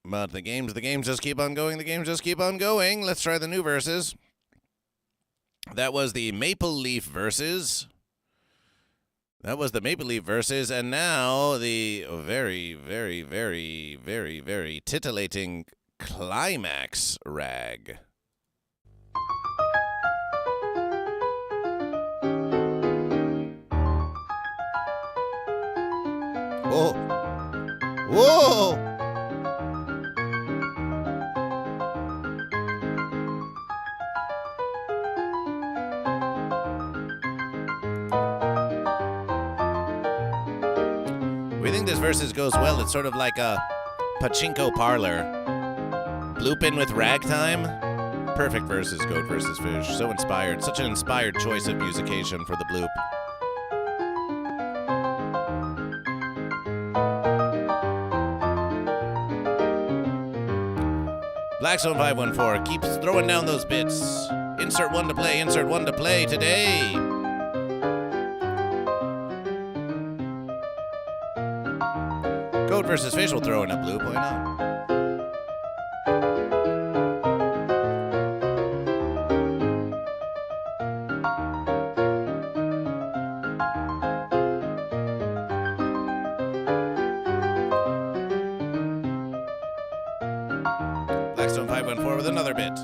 But the games just keep on going. Let's try the new verses. That was the Maple Leaf verses. And now the very, very, very, very, very titillating climax rag. Whoa! Whoa! We think this versus goes well. It's sort of like a pachinko parlor. Bloop in with ragtime. Perfect versus goat versus fish. So inspired. Such an inspired choice of musication for the bloop. Blackstone 514 keeps throwing down those bits. Insert one to play today. Goat versus fish will throw in a bloop, why not? Blackstone 514 with another bit.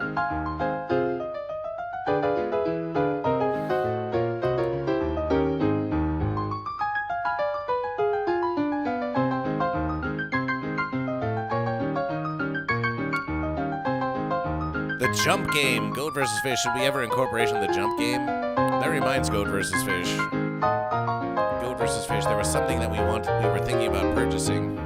The jump game, goat versus fish. Should we ever incorporate the jump game? That reminds goat versus fish. Goat versus fish. There was something that we were thinking about purchasing.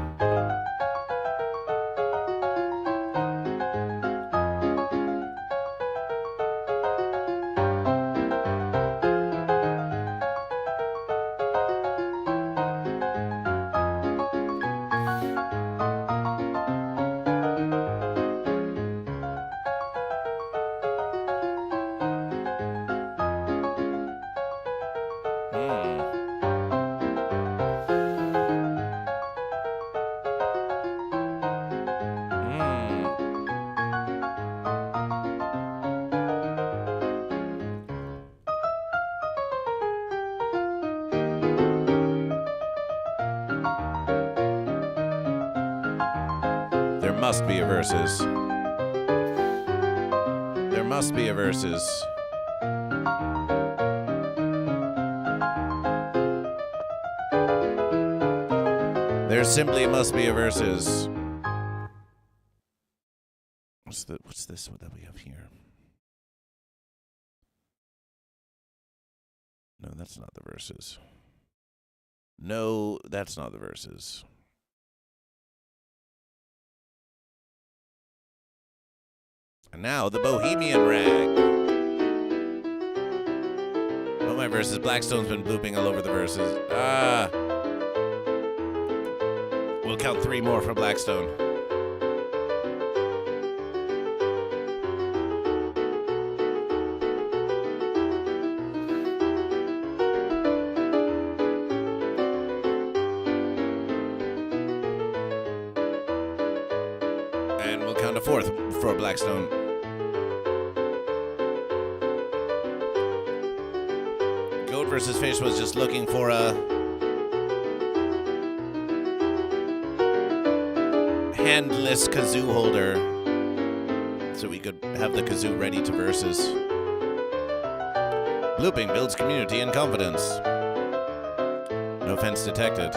There must be a versus. There must be a versus. There simply must be a versus. What's this that we have here? No, that's not the verses. No, that's not the verses. And now the Bohemian Rag. Oh, my verses. Blackstone's been blooping all over the verses. We'll count 3 more for Blackstone. And we'll count a 4th for Blackstone. GoatVsFish was just looking for a handless kazoo holder so we could have the kazoo ready to versus. Blooping builds community and confidence. No offense detected.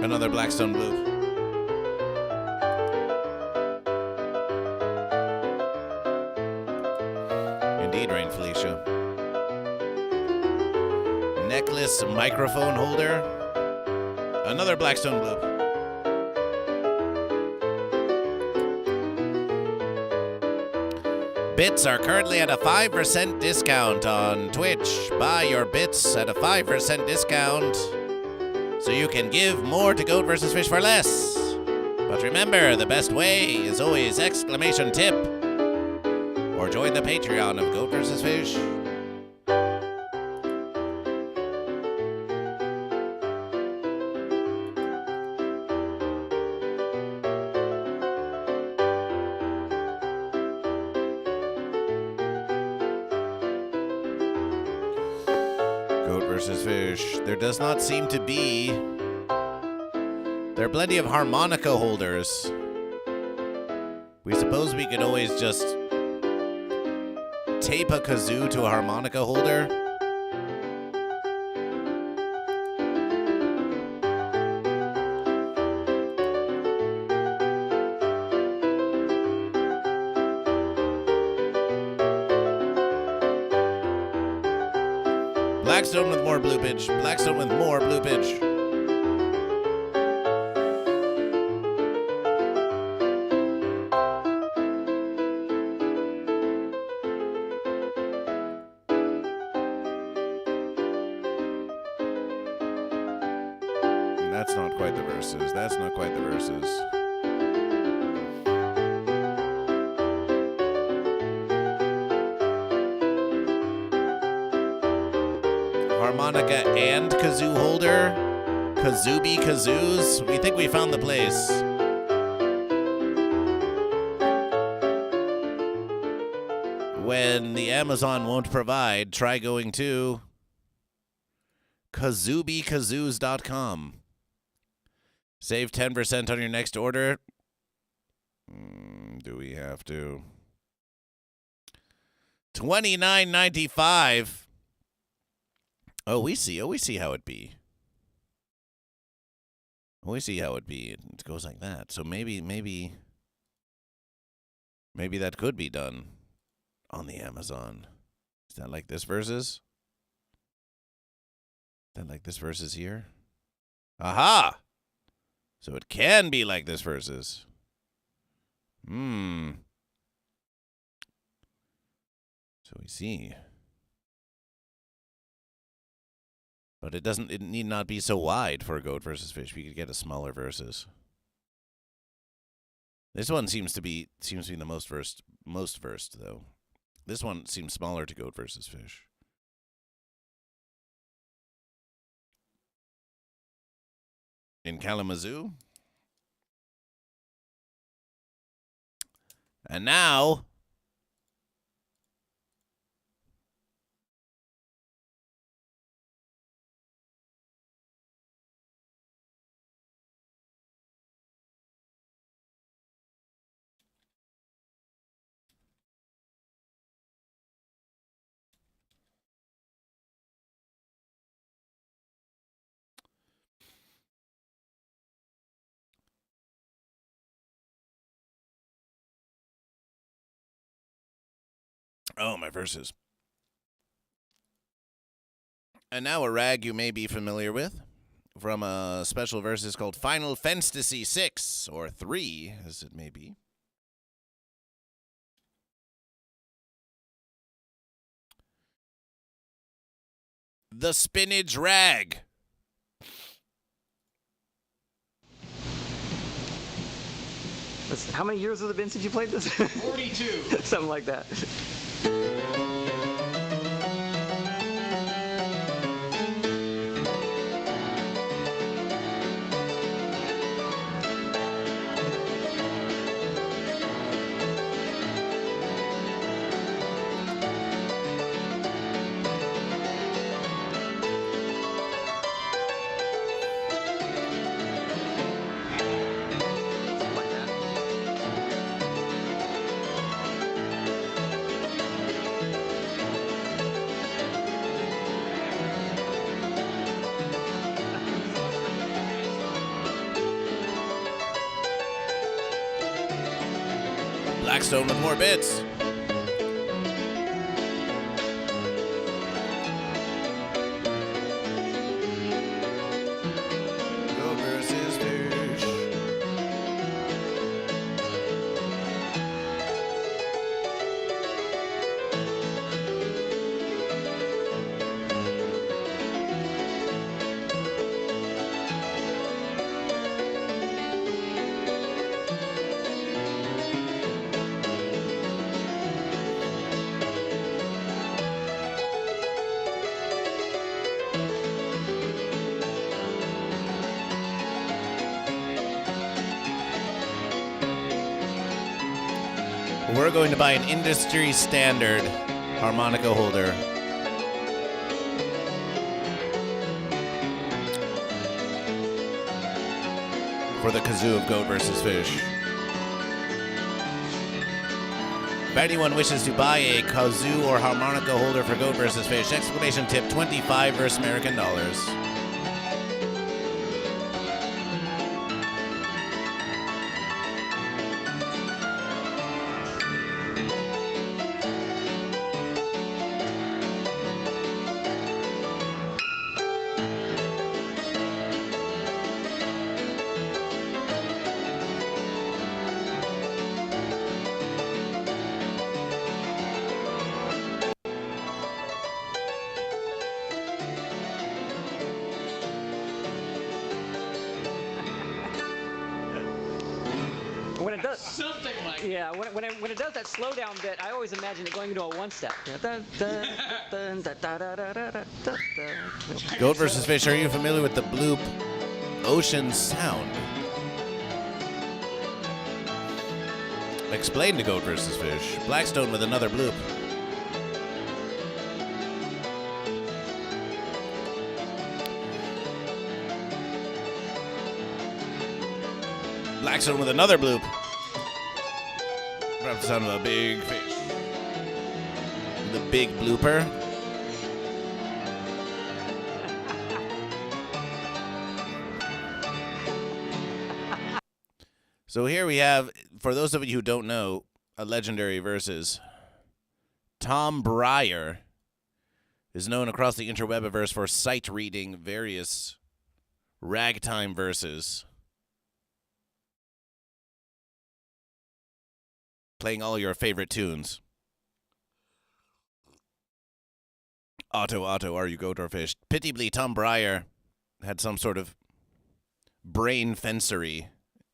Another Blackstone bloop. Indeed, Rain Felicia. Necklace microphone holder. Another Blackstone bloop. Bits are currently at a 5% discount on Twitch. Buy your bits at a 5% discount so you can give more to GoatVsFish for less. But remember, the best way is always exclamation tip. Or join the Patreon of GoatVsFish. GoatVsFish. There does not seem to be. There are plenty of harmonica holders. We suppose we could always just tape a kazoo to a harmonica holder. Blackstone with more bloopage. Blackstone with more bloopage. That's not quite the verses. That's not quite the verses. Harmonica and kazoo holder. Kazooby kazoos. We think we found the place. When the Amazon won't provide, try going to kazoobikazoos.com. Save 10% on your next order. Do we have to? $29.95. Oh, we see. Oh, we see how it be. Oh, we see how it be. It goes like that. So maybe that could be done on the Amazon. Is that like this versus? Is that like this versus here? Aha! So it can be like this versus. So we see. But it need not be so wide for a GoatVsFish. We could get a smaller versus. This one seems to be the most versed though. This one seems smaller to GoatVsFish. In Kalamazoo. And now oh, my verses. And now a rag you may be familiar with from a special versus called Final Fantasy 6 or 3, as it may be. The Spinach Rag. How many years has it been since you played this? 42. Something like that. Blackstone with more bits. Goat versus fish. We're going to buy an industry standard harmonica holder. For the kazoo of Goat vs. Fish. If anyone wishes to buy a kazoo or harmonica holder for Goat vs. Fish, exclamation tip 25 versus American dollars. When it does, Something like yeah, when it does that slow down bit, I always imagine it going into a one-step. Goat vs. Fish, are you familiar with the bloop ocean sound? Explain to Goat vs. Fish. Blackstone with another bloop. Blackstone with another bloop. Perhaps the sound of a big fish. The big blooper. So here we have, for those of you who don't know, a legendary versus. Tom Breyer is known across the interwebiverse for sight reading various ragtime verses. Playing all your favorite tunes. Otto, are you goat or fish? Pitiably, Tom Breyer had some sort of brain fencery,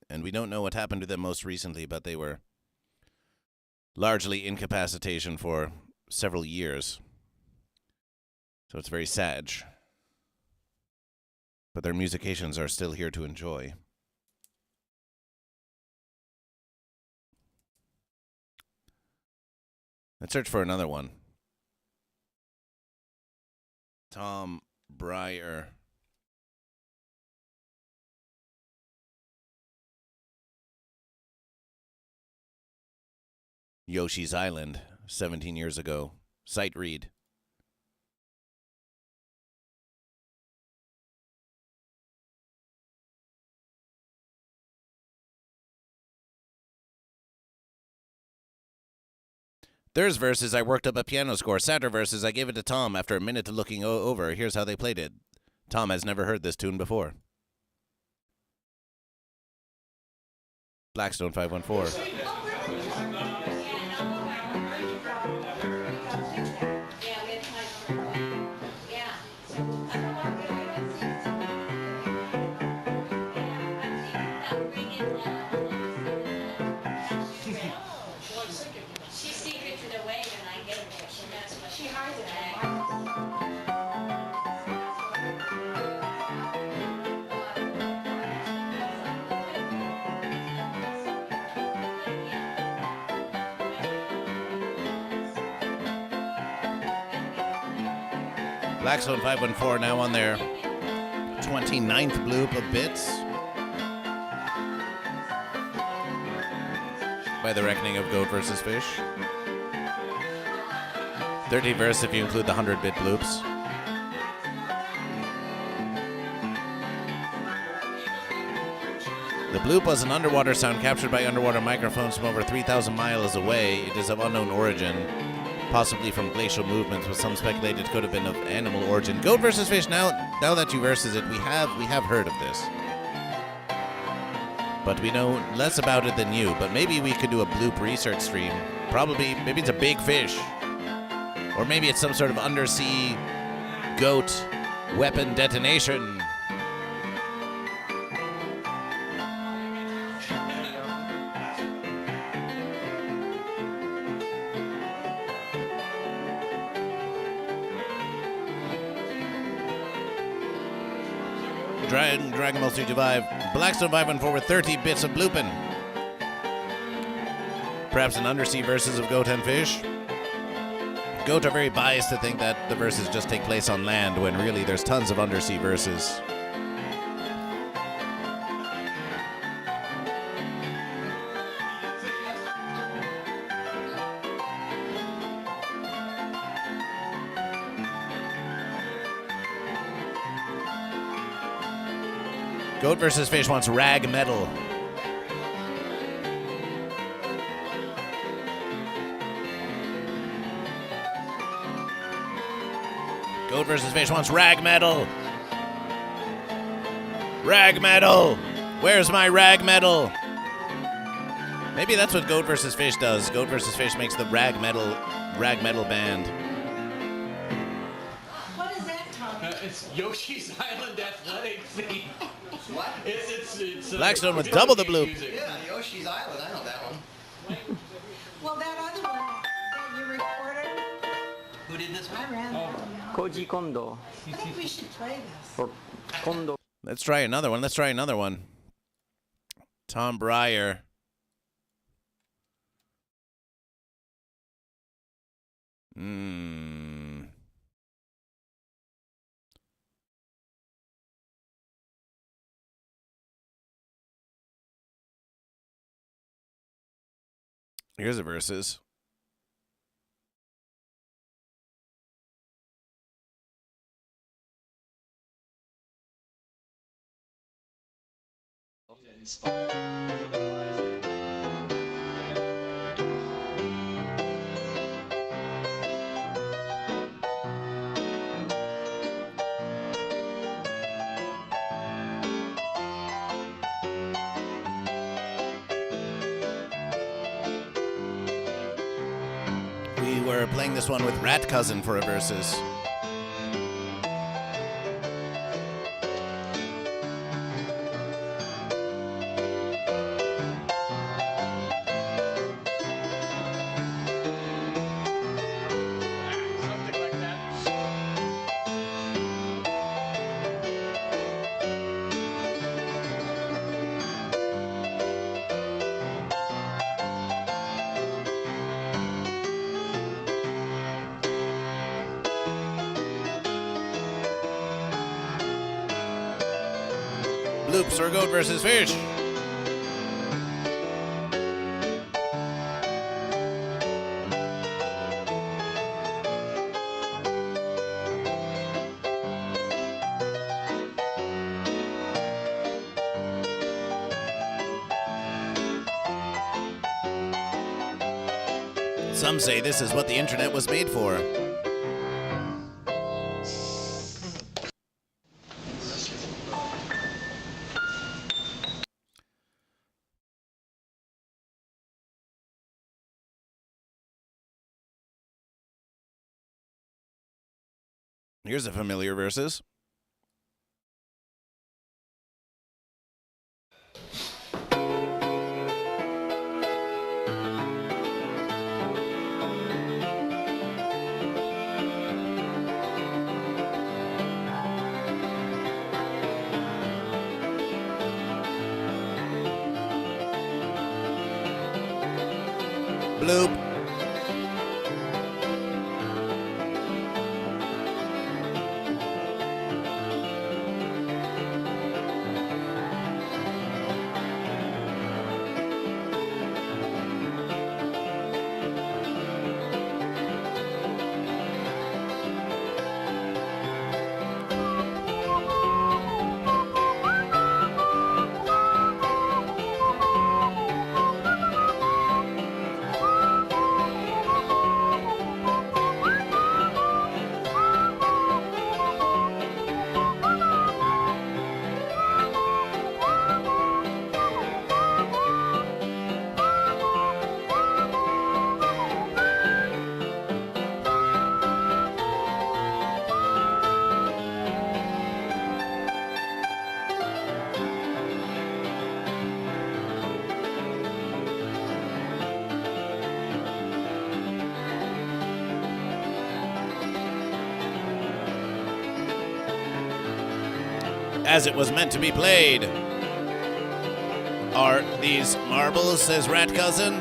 and we don't know what happened to them most recently, but they were largely incapacitation for several years. So it's very sad. But their musicians are still here to enjoy. Let's search for another one. Tom Breyer. Yoshi's Island, 17 years ago. Sight read. There's verses I worked up a piano score. Sadder verses I gave it to Tom after a minute of looking over. Here's how they played it. Tom has never heard this tune before. Blackstone 514. Blackstone 514 now on their 29th bloop of bits. By the reckoning of GoatVsFish. 30 verse if you include the 100-bit bloops. The bloop was an underwater sound captured by underwater microphones from over 3,000 miles away. It is of unknown origin, possibly from glacial movements, but some speculate it could have been of animal origin. GoatVsFish, now that you versus it, we have heard of this. But we know less about it than you, but maybe we could do a bloop research stream. Maybe it's a big fish. Or maybe it's some sort of undersea goat weapon detonation. Dragon Ball 325. Blackstone 514 with 30 bits of blooping. Perhaps an undersea versus of goat and fish. Goat are very biased to think that the verses just take place on land when really there's tons of undersea verses. GoatVsFish wants rag metal. GoatVsFish wants rag metal. Rag metal. Where's my rag metal? Maybe that's what GoatVsFish does. GoatVsFish makes the rag metal band. What is that, Tom? It's Yoshi's Island athletic theme. What? It's Blackstone with double the bloop. Yeah, Yoshi's Island. I know that one. Well, that other one that you recorded, Who did this I one? ran that one. Koji Kondo. I think we should play this. Or Kondo. Let's try another one. Tom Breyer. Here's the verses. We were playing this one with Rat Cousin for a versus. something like that. Bloops or GoatVsFish. Some say this is what the internet was made for. Here's a familiar versus. Bloop. As it was meant to be played. Are these marbles, says Rat Cousin?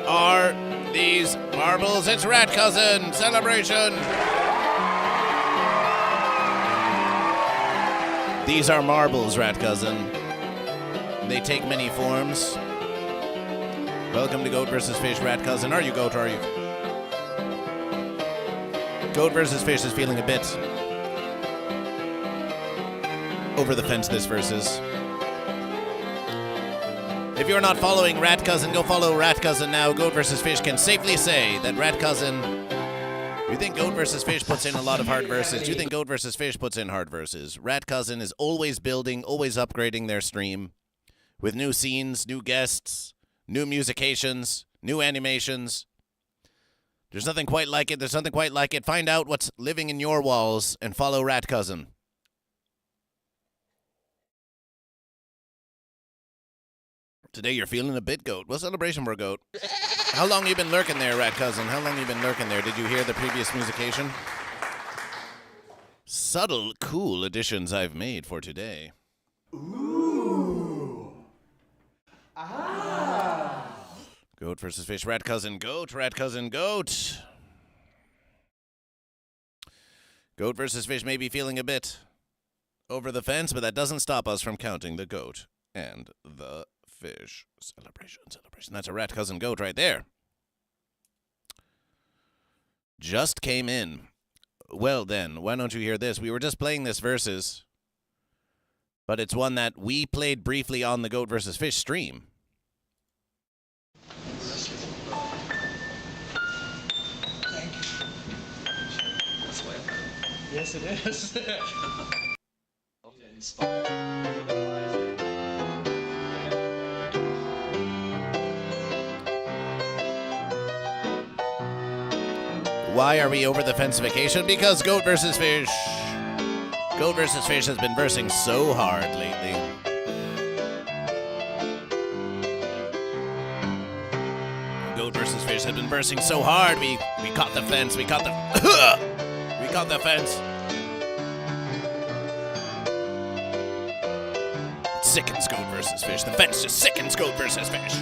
Are these marbles? It's Rat Cousin! Celebration! These are marbles, Rat Cousin. They take many forms. Welcome to Goat vs. Fish, Rat Cousin. Are you Goat or are you? Goat vs. Fish is feeling a bit over the fence this versus. If you're not following Rat Cousin, go follow Rat Cousin now. Goat vs. Fish can safely say that Rat Cousin... You think Goat vs. Fish puts in a lot of hard verses? You think Goat vs. Fish puts in hard verses? Rat Cousin is always building, always upgrading their stream with new scenes, new guests, new musications, new animations. There's nothing quite like it. There's nothing quite like it. Find out what's living in your walls and follow Rat Cousin. Today you're feeling a bit Goat. What celebration for Goat? How long you been lurking there, Rat Cousin? How long you been lurking there? Did you hear the previous musication? Subtle, cool additions I've made for today. Ooh. Ah. Goat versus Fish. Rat Cousin, Goat. Rat Cousin, Goat. Goat versus Fish may be feeling a bit over the fence, but that doesn't stop us from counting the Goat and the Fish. Celebration. That's a Rat Cousin Goat right there. Just came in. Well then, why don't you hear this? We were just playing this versus, but it's one that we played briefly on the Goat vs. Fish stream. Thank you. Yes, it is. Why are we over the fence vacation? Because Goat vs. Fish. Goat vs. Fish has been versing so hard lately. Goat vs. Fish has been versing so hard. We caught the fence. We caught the we caught the fence. It sickens Goat vs. Fish. The fence just sickens Goat vs. Fish.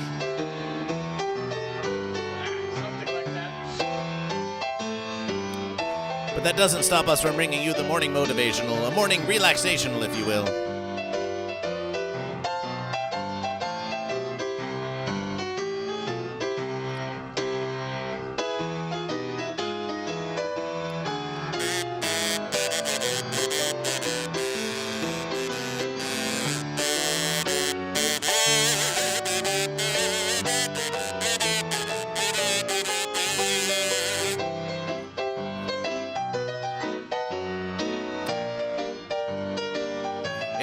But that doesn't stop us from bringing you the morning motivational, a morning relaxational, if you will.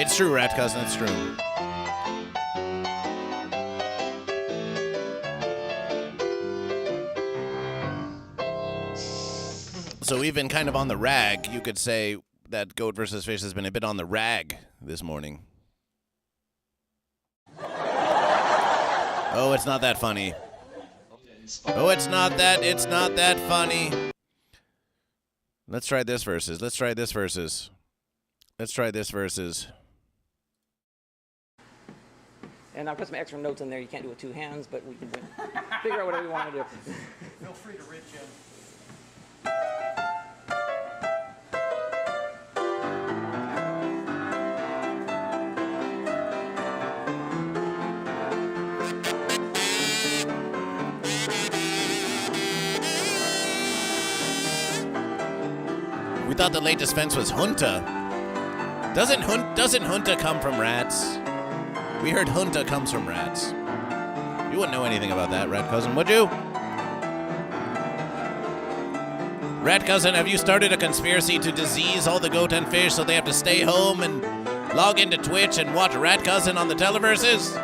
It's true, Rat Cousin, it's true. So we've been kind of on the rag. You could say that Goat vs. Fish has been a bit on the rag this morning. Oh, it's not that funny. Oh, it's not that funny. Let's try this versus. And I'll put some extra notes in there. You can't do it with two hands, but we can figure out whatever you want to do. Feel free to reach in. We thought the latest fence was Junta. Doesn't Junta come from rats? We heard Junta comes from rats. You wouldn't know anything about that, Rat Cousin, would you? Rat Cousin, have you started a conspiracy to disease all the goat and fish so they have to stay home and log into Twitch and watch Rat Cousin on the televerses?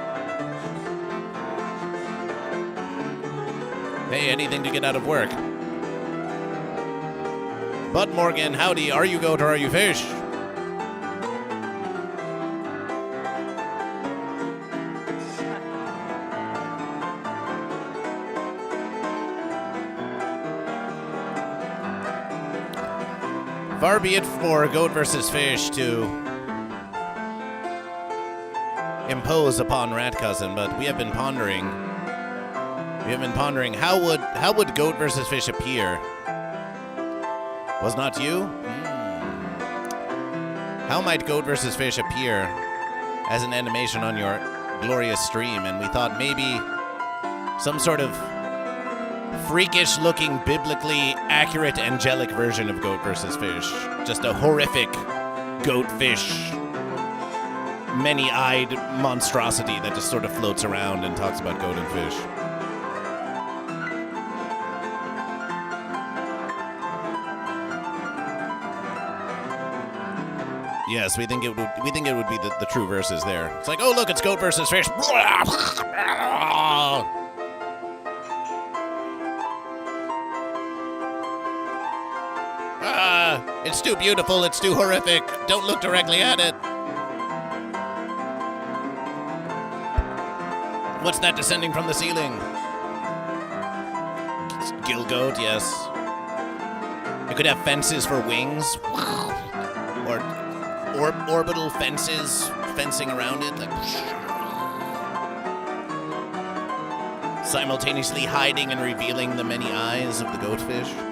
Hey, anything to get out of work. Bud Morgan, howdy, are you goat or are you fish? Far be it for Goat vs. Fish to impose upon Rat Cousin, but we have been pondering how would Goat vs. Fish appear? Was not you? How might Goat vs. Fish appear as an animation on your glorious stream? And we thought maybe some sort of freakish-looking, biblically accurate, angelic version of Goat vs. Fish. Just a horrific goat fish, many-eyed monstrosity that just sort of floats around and talks about goat and fish. Yes, we think it would be the true verses there. It's like, oh look, it's Goat vs. Fish. It's too beautiful, it's too horrific. Don't look directly at it. What's that descending from the ceiling? It's gill goat, yes. It could have fences for wings. Or orbital fences fencing around it. Like, simultaneously hiding and revealing the many eyes of the goatfish.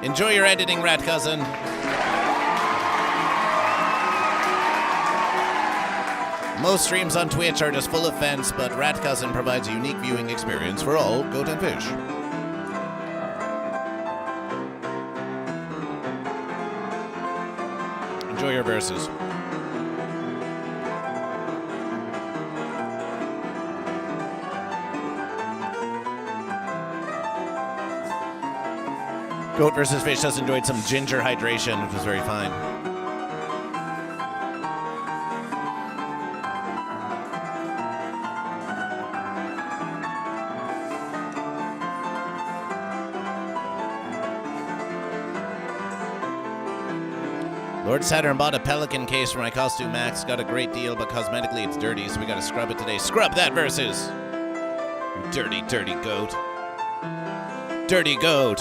Enjoy your editing, Rat Cousin. Most streams on Twitch are just full of fence, but Rat Cousin provides a unique viewing experience for all goat and fish. Enjoy your verses. Goat vs. Fish just enjoyed some ginger hydration, which was very fine. Lord Saturn bought a Pelican case for my Costume Max. Got a great deal, but cosmetically it's dirty, so we gotta scrub it today. Scrub that versus! You dirty, dirty goat. Dirty goat.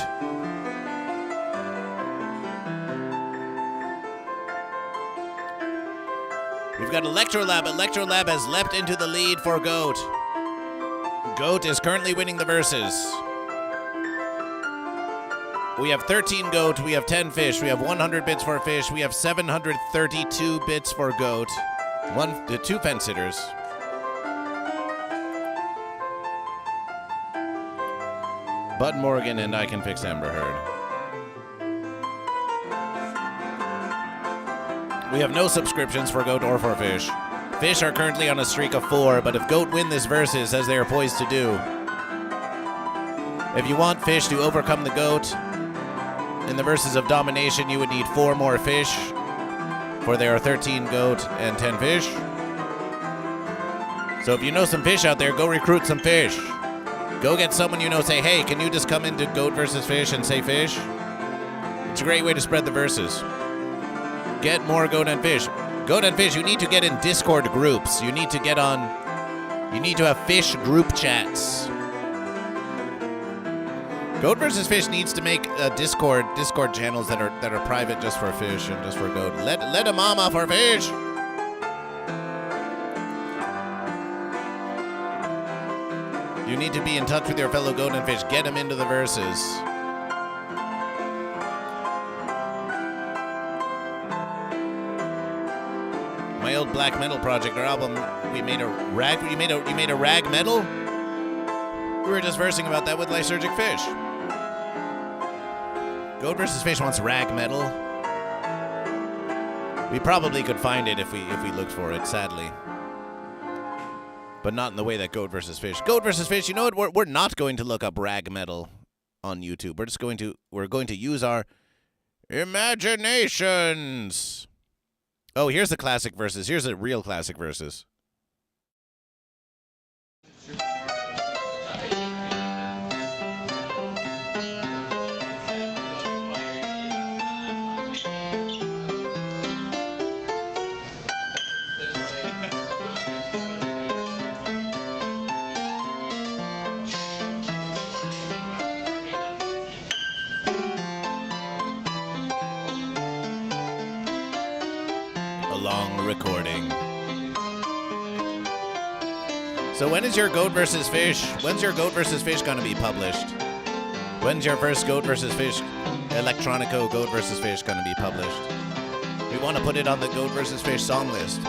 We've got Electrolab. Electrolab has leapt into the lead for Goat. Goat is currently winning the verses. We have 13 Goat, we have 10 Fish, we have 100 bits for Fish, we have 732 bits for Goat. Two fence sitters. Bud Morgan and I Can Fix Amber Heard. We have no subscriptions for Goat or for Fish. Fish are currently on a streak of 4, but if Goat win this versus, as they are poised to do, if you want Fish to overcome the Goat, In the verses of domination, you would need 4 more fish, for there are 13 goat and 10 fish. So if you know some fish out there, go recruit some fish. Go get someone you know, say, hey, can you just come into Goat vs. Fish and say fish? It's a great way to spread the verses. Get more goat and fish. Goat and fish, you need to get in Discord groups. You need to get on, you need to have fish group chats. Goat vs. Fish needs to make Discord channels that are private just for fish and just for goat. Let a mama for fish. You need to be in touch with your fellow goat and fish. Get them into the verses. My old black metal project, our album, we made a rag. You made a rag metal. We were just versing about that with Lysergic Fish. Goat vs. Fish wants rag metal. We probably could find it if we looked for it, sadly. But not in the way that Goat vs. Fish. Goat vs. Fish, you know what? We're not going to look up rag metal on YouTube. We're going to use our imaginations. Oh, here's the classic verses. Here's the real classic verses. Long recording. So when is your Goat vs. Fish? When's your Goat vs. Fish gonna be published? When's your first Goat vs. Fish electronico Goat vs. Fish gonna be published? We want to put it on the Goat vs. Fish song list.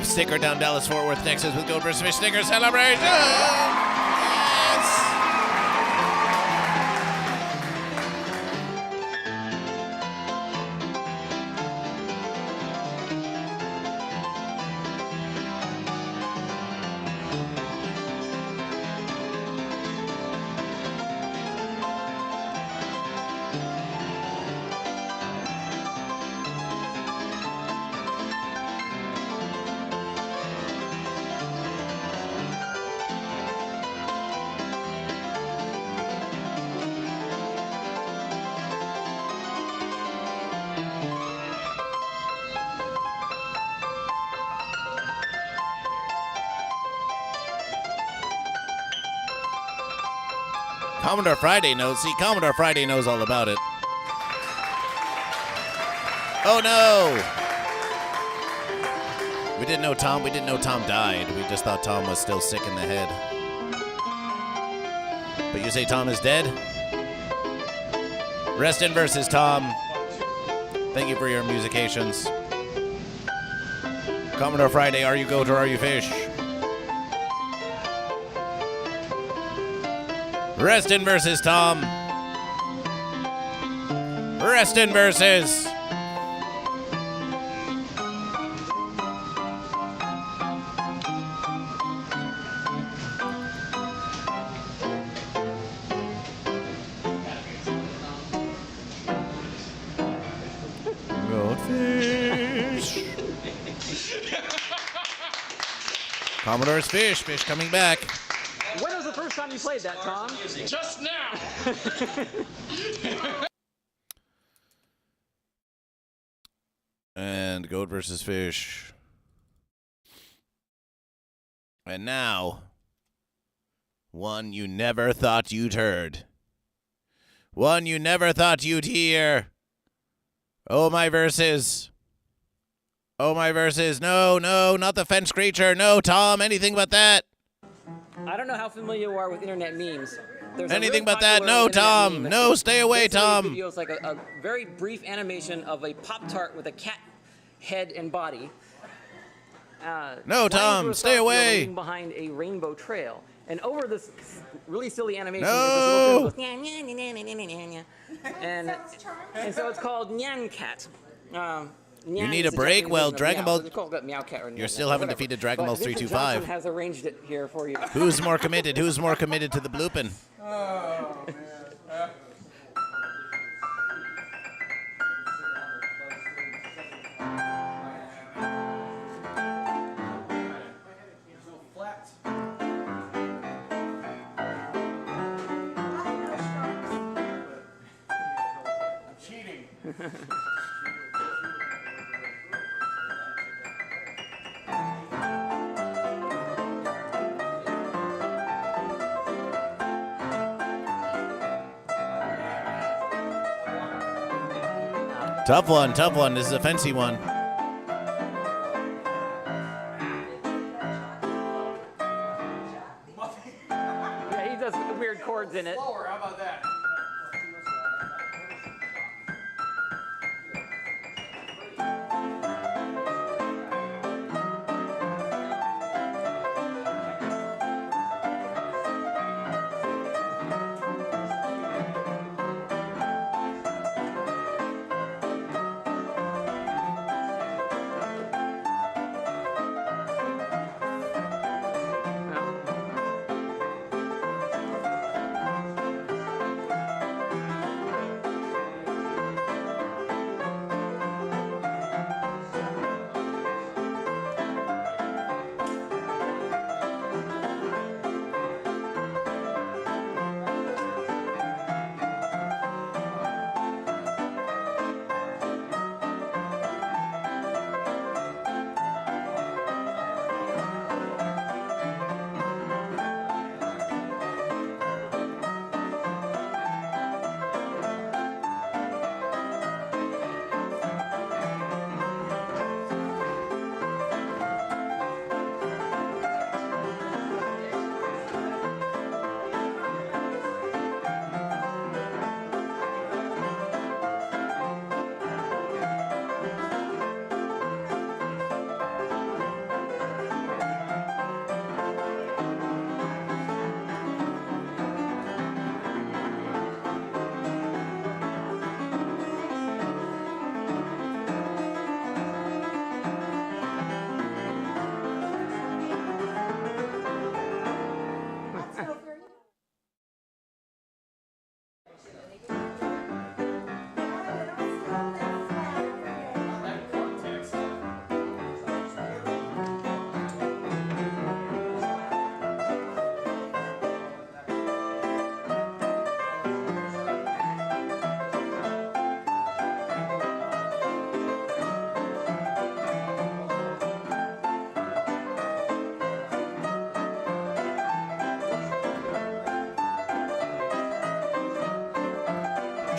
Sticker down Dallas Fort Worth, Texas with Goat vs. Fish sticker celebration. Yes. Commodore Friday knows. See, Commodore Friday knows all about it. Oh no! We didn't know Tom died. We just thought Tom was still sick in the head. But you say Tom is dead? Rest in verses, Tom. Thank you for your musications. Commodore Friday, are you goat or are you fish? Rest in verses, Tom. Rest in verses. Goatfish. Commodore's fish coming back. When was the first time you played that, Tom? Just now. And Goat vs. Fish. And now, one you never thought you'd heard. One you never thought you'd hear. Oh, my verses. Oh, my verses. No, not the fence creature. No, Tom, anything but that. I don't know how familiar you are with internet memes. There's anything but that. No, Tom. No, stay away, Tom. Video is like a very brief animation of a Pop-Tart with a cat head and body. No, Tom, stay away. Behind a rainbow trail. And over this really silly animation, No! there's this little thing that goes, "Nya, nya, nya, nya, nya, nya." and so it's called Nyan Cat. You need a break? Well, Dragon Ball... Meow Cat or You're still haven't defeated Dragon Ball 325. Johnson has arranged it here for you. Who's more committed? Who's more committed to the blooping? Oh, man. Cheating. Tough one, tough one. This is a fancy one. Yeah, he does weird chords in it. Lower, how about that?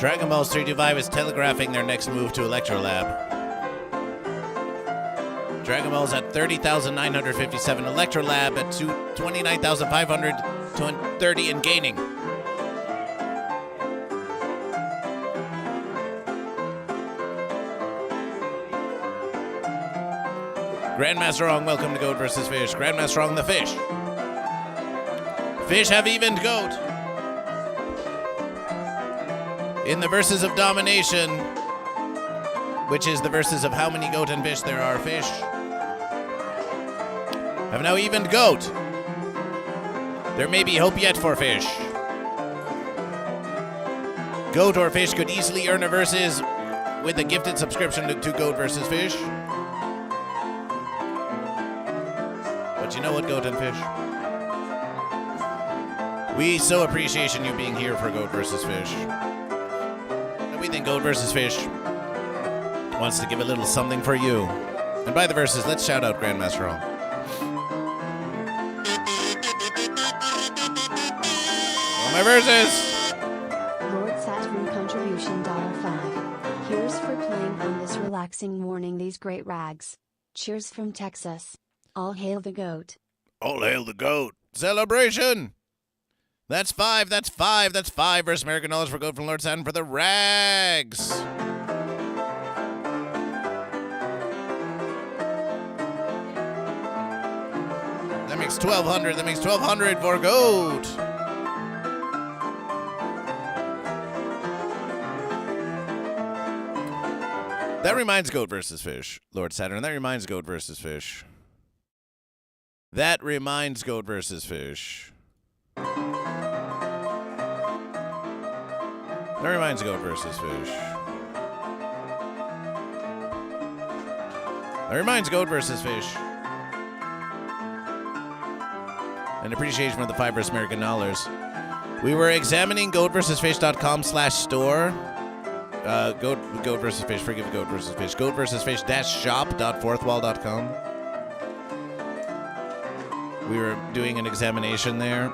Dragon Ball 325 is telegraphing their next move to Electrolab. Dragon Ball's at 30,957. Electrolab at 29,530 and gaining. Grandmaster Ong, welcome to Goat vs. Fish. Grandmaster Ong, the fish. Fish have evened Goat. In the verses of domination, which is the verses of how many goat and fish there are, fish have now evened Goat. There may be hope yet for fish. Goat or fish could easily earn a versus with a gifted subscription to Goat vs. Fish. But you know what, Goat and Fish? We so appreciate you being here for Goat vs. Fish. We think Goat vs. Fish wants to give a little something for you. And by the verses, let's shout out Grandmaster Hall. All my verses! Lord Saturn contribution $5. Here's for playing on this relaxing morning these great rags. Cheers from Texas. All hail the goat. All hail the goat. Celebration! That's five versus American Knowledge for Goat from Lord Saturn for the rags. That makes 1,200. That makes 1,200 for Goat. That reminds Goat versus Fish, Lord Saturn. That reminds Goat versus Fish. That reminds Goat versus Fish. That reminds Goat versus Fish. That reminds Goat versus Fish. An appreciation for the $5 American dollars. We were examining GoatVsFish.com/store. Goat versus Fish. Forgive Goat versus Fish. GoatVsFish-shop.fourthwall.com. We were doing an examination there,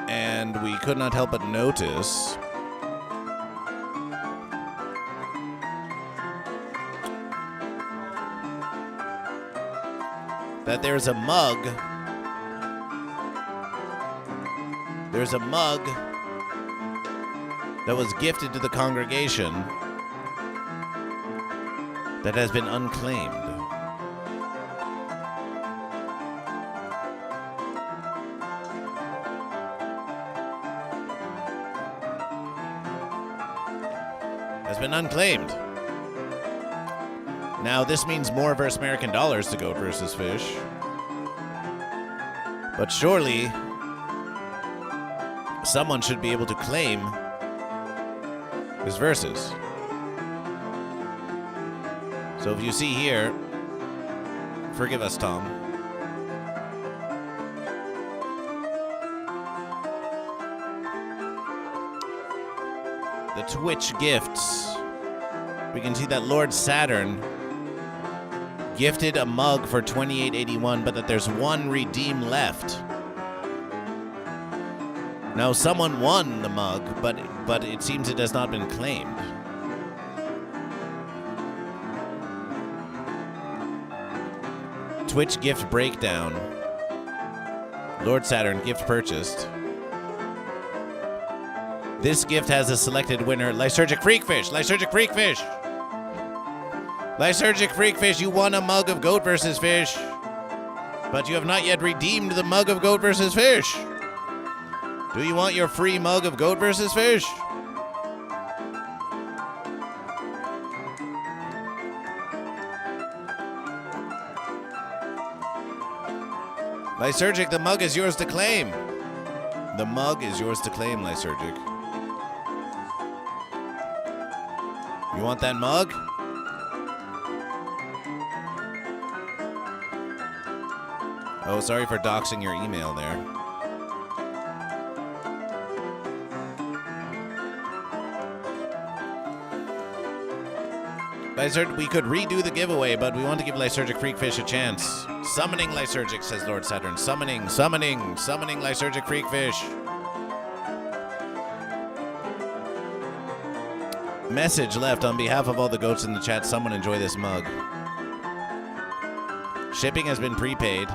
and we could not help but notice that there's a mug. There's a mug that was gifted to the congregation that has been unclaimed. Has been unclaimed. Now, this means more versus American dollars to Goat versus Fish. But surely, someone should be able to claim his verses. So if you see here, forgive us, Tom. The Twitch gifts. We can see that Lord Saturn gifted a mug for $28.81, but that there's one redeem left. Now, someone won the mug, but it seems it has not been claimed. Twitch gift breakdown. Lord Saturn gift purchased. This gift has a selected winner, Lysergic Freakfish. Lysergic Freakfish. Lysergic Freakfish, you won a mug of Goat versus Fish, but you have not yet redeemed the mug of Goat versus Fish. Do you want your free mug of Goat versus Fish? Lysergic, the mug is yours to claim. The mug is yours to claim, Lysergic. You want that mug? Oh, sorry for doxing your email there. Lysergic, we could redo the giveaway, but we want to give Lysergic Freakfish a chance. Summoning Lysergic, says Lord Saturn. Summoning Lysergic Freakfish. Message left on behalf of all the goats in the chat. Someone enjoy this mug. Shipping has been prepaid.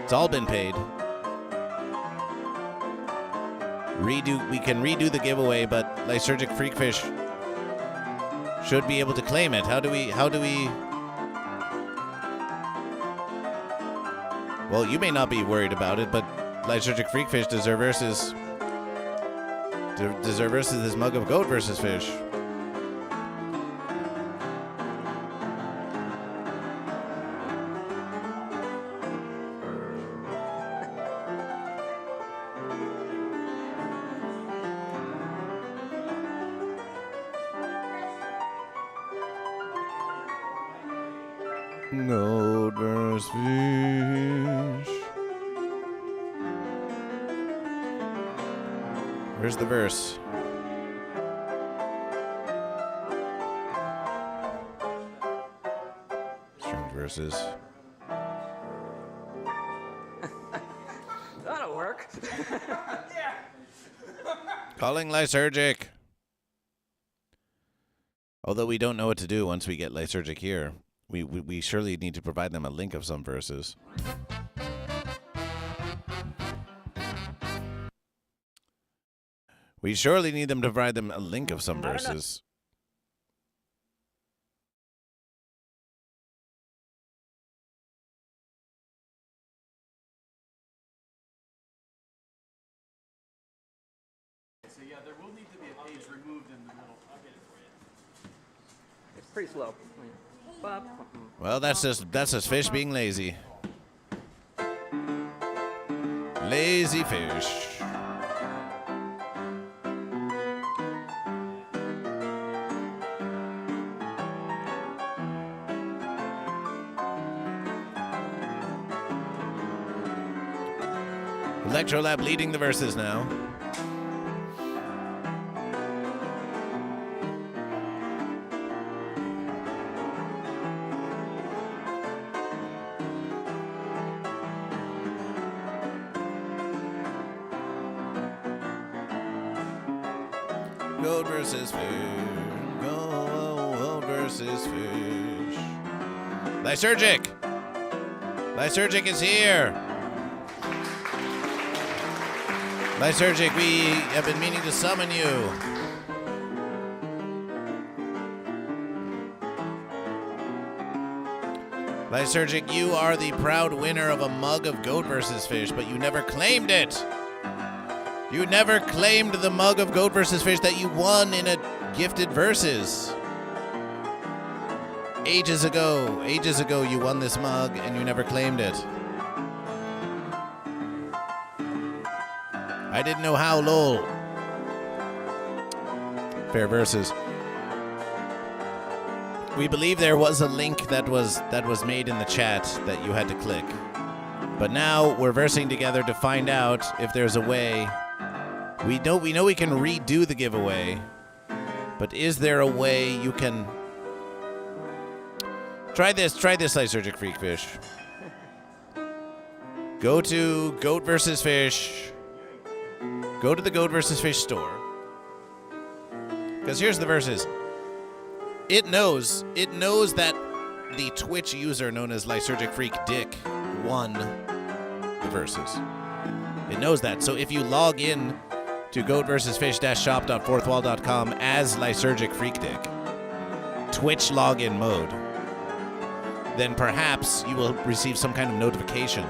It's all been paid. We can redo the giveaway, but Lysergic Freakfish should be able to claim it. How do we? Well, you may not be worried about it, but Lysergic Freakfish deserves this mug of Goat versus Fish. Goat versus Fish. Where's the verse? Strange verses. That'll work. Calling Lysergic. Although we don't know what to do once we get Lysergic here. We surely need to provide them a link of some verses. We surely need them to provide them a link of some verses. Yeah, there will need to be a page removed in the middle. I'll get it for you. It's pretty slow. Well, that's just fish being lazy. Lazy fish. Electrolab leading the verses now. Goat versus fish. Goat versus fish. Lysergic. Lysergic is here. Lysergic, we have been meaning to summon you. Lysergic, you are the proud winner of a mug of Goat vs. Fish, but you never claimed it. You never claimed the mug of Goat vs. Fish that you won in a gifted versus. Ages ago you won this mug and you never claimed it. I didn't know how, lol. Fair verses. We believe there was a link that was made in the chat that you had to click. But now we're versing together to find out if there's a way. We know we can redo the giveaway, but is there a way you can try this Lysergic Freak Fish. Go to Goat vs. Fish. Go to the Goat vs. Fish store. Because here's the verses. It knows that the Twitch user known as Lysergic Freak Dick won the verses. It knows that. So if you log in to goatvsfish-shop.fourthwall.com as Lysergic Freak Dick, Twitch login mode, then perhaps you will receive some kind of notification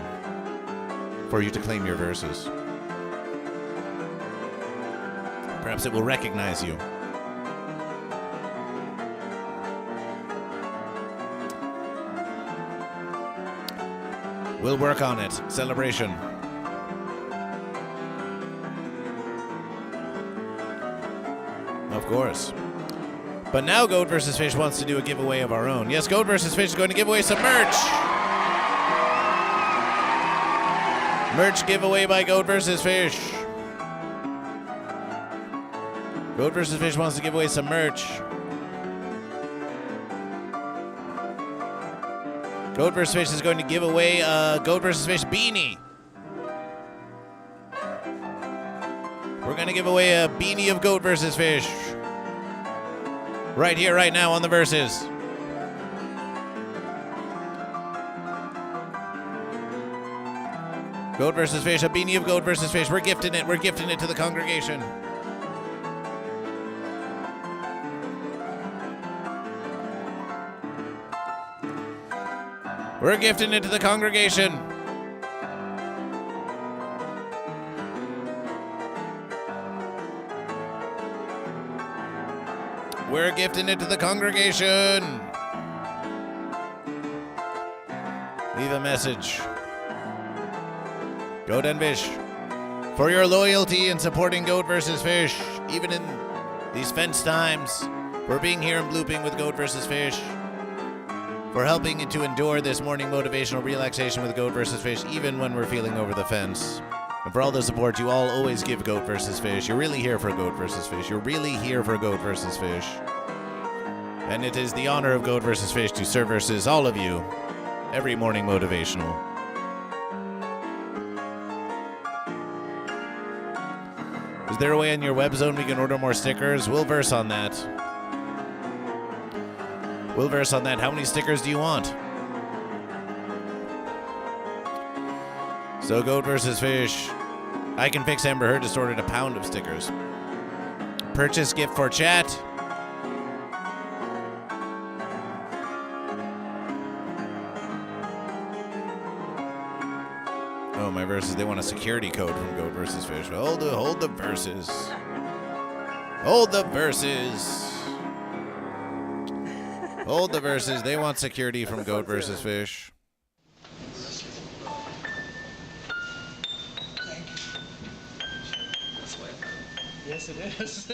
for you to claim your verses. Perhaps it will recognize you. We'll work on it. Celebration. Of course. But now Goat vs. Fish wants to do a giveaway of our own. Yes, Goat vs. Fish is going to give away some merch. Merch giveaway by Goat vs. Fish. Goat vs. Fish wants to give away some merch. Goat vs. Fish is going to give away a Goat vs. Fish beanie. We're going to give away a beanie of Goat vs. Fish. Right here, right now on the verses. Goat vs. Fish, a beanie of Goat vs. Fish. We're gifting it. We're gifting it to the congregation. We're gifting it to the congregation. We're gifting it to the congregation. Leave a message. Goat and Fish, for your loyalty in supporting Goat vs. Fish, even in these fence times, for being here and blooping with Goat vs. Fish, for helping to endure this morning motivational relaxation with Goat vs. Fish, even when we're feeling over the fence. And for all the support you all always give Goat vs. Fish. You're really here for Goat vs. Fish. You're really here for Goat vs. Fish. And it is the honor of Goat vs. Fish to serve versus all of you every morning motivational. Is there a way on your web zone we can order more stickers? We'll verse on that. We'll verse on that. How many stickers do you want? So Goat vs. Fish. I Can Fix Amber Heard just ordered a pound of stickers. Purchase gift for chat. Oh, my verses. They want a security code from Goat vs. Fish. Hold the verses. Hold the verses. Hold the verses. They want security from Goat vs. Fish. Thank you. Yes, it is.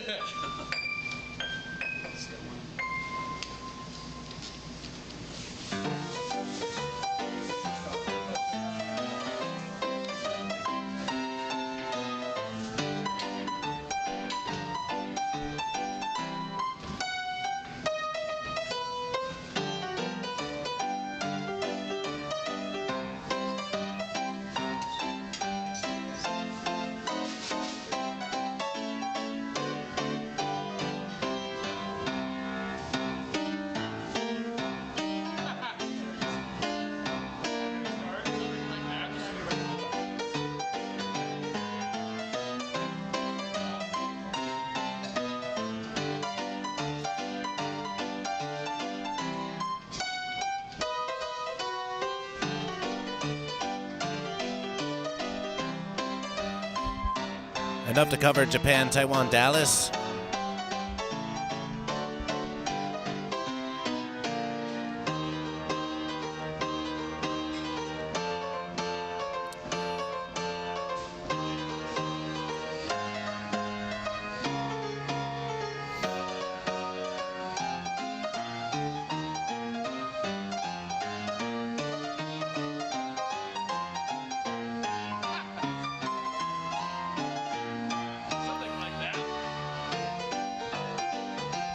Enough to cover Japan, Taiwan, Dallas.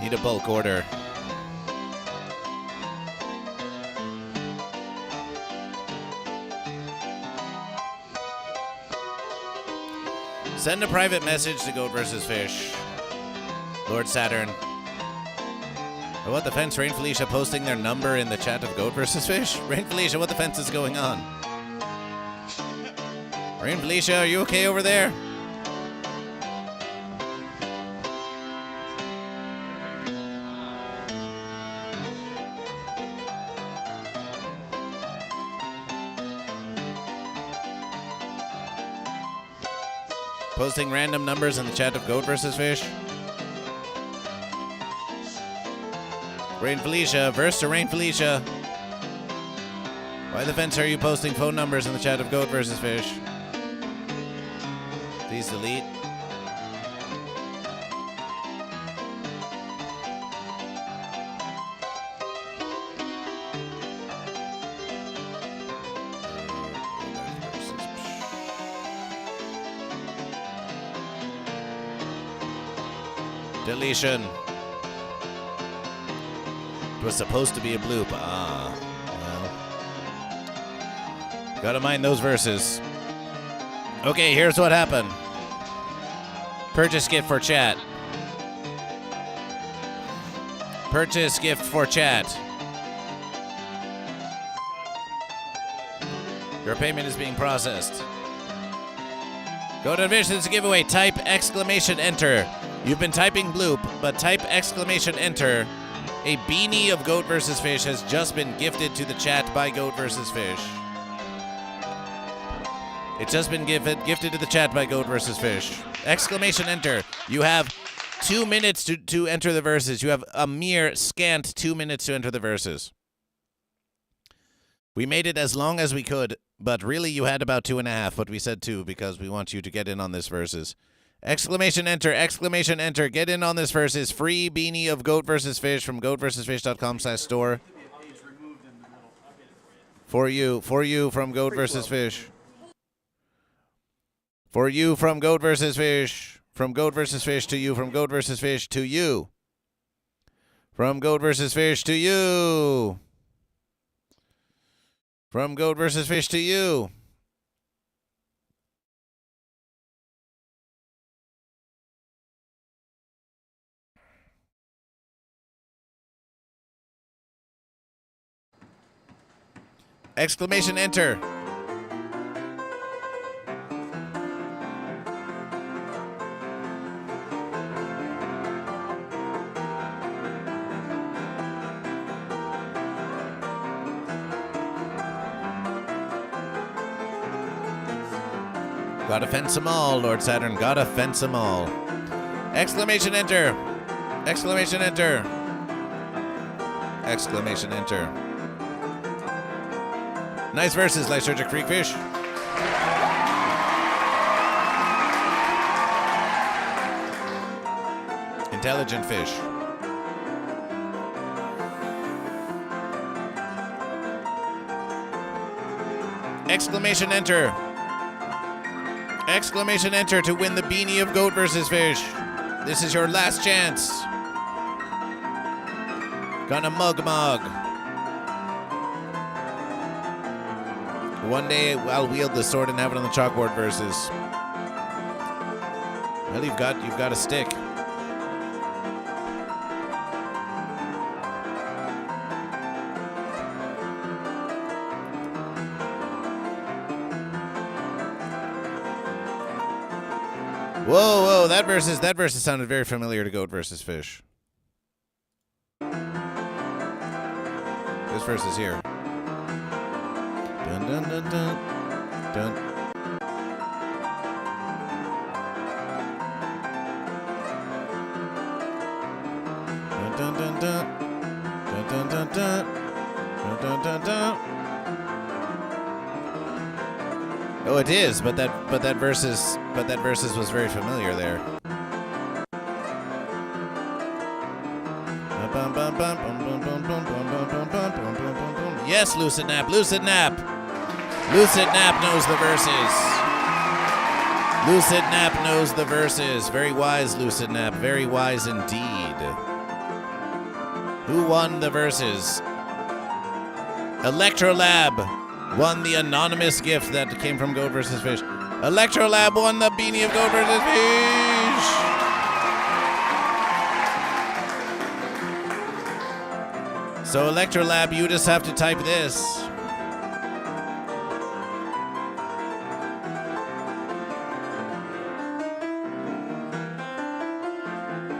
Need a bulk order. Send a private message to Goat vs. Fish. Lord Saturn. What the fence? Rain Felicia posting their number in the chat of Goat vs. Fish? Rain Felicia, what the fence is going on? Rain Felicia, are you okay over there? Posting random numbers in the chat of Goat vs. Fish. Rain Felicia, verse to Rain Felicia. Why the fence are you posting phone numbers in the chat of Goat vs. Fish? Please delete. Deletion. It was supposed to be a bloop. Ah, well. Gotta mind those verses. Okay, here's what happened. Purchase gift for chat. Purchase gift for chat. Your payment is being processed. Go to Fish, it's a giveaway. Type exclamation enter. You've been typing bloop, but type exclamation enter. A beanie of Goat vs. Fish has just been gifted to the chat by Goat vs. Fish. It's just been gifted to the chat by Goat vs. Fish. Exclamation enter. You have 2 minutes to enter the verses. You have a mere scant 2 minutes to enter the verses. We made it as long as we could, but really you had about 2.5, but we said 2 because we want you to get in on this verses. Exclamation enter, exclamation enter. Get in on this verses. Free beanie of Goat vs. Fish from goatvsfish.com/store. For you from Goat vs. Fish. For you from Goat vs. Fish. From Goat vs. Fish to you. From Goat vs. Fish to you. From Goat vs. Fish to you. From Goat vs. Fish to you. Exclamation enter. Gotta fence them all, Lord Saturn. Gotta fence them all. Exclamation enter. Exclamation enter. Exclamation enter. Nice verses, Lysergic Freakfish. Intelligent fish. Exclamation enter. Exclamation enter to win the beanie of Goat vs. Fish. This is your last chance. Gonna mug. One day I'll wield the sword and have it on the chalkboard versus. Well, you've got a stick. Whoa, that versus sounded very familiar to Goat vs. Fish. This verse is here. Dun dun dun dun dun. Dun dun dun dun. Dun dun dun dun. Dun dun dun dun. Oh, it is, but that versus was very familiar there. Yes, Lucid Nap. Lucid Nap knows the verses. Lucid Nap knows the verses. Very wise, Lucid Nap. Very wise indeed. Who won the verses? Electrolab won the anonymous gift that came from Goat vs. Fish. Electrolab won the beanie of Goat vs. Fish. So Electrolab, you just have to type this.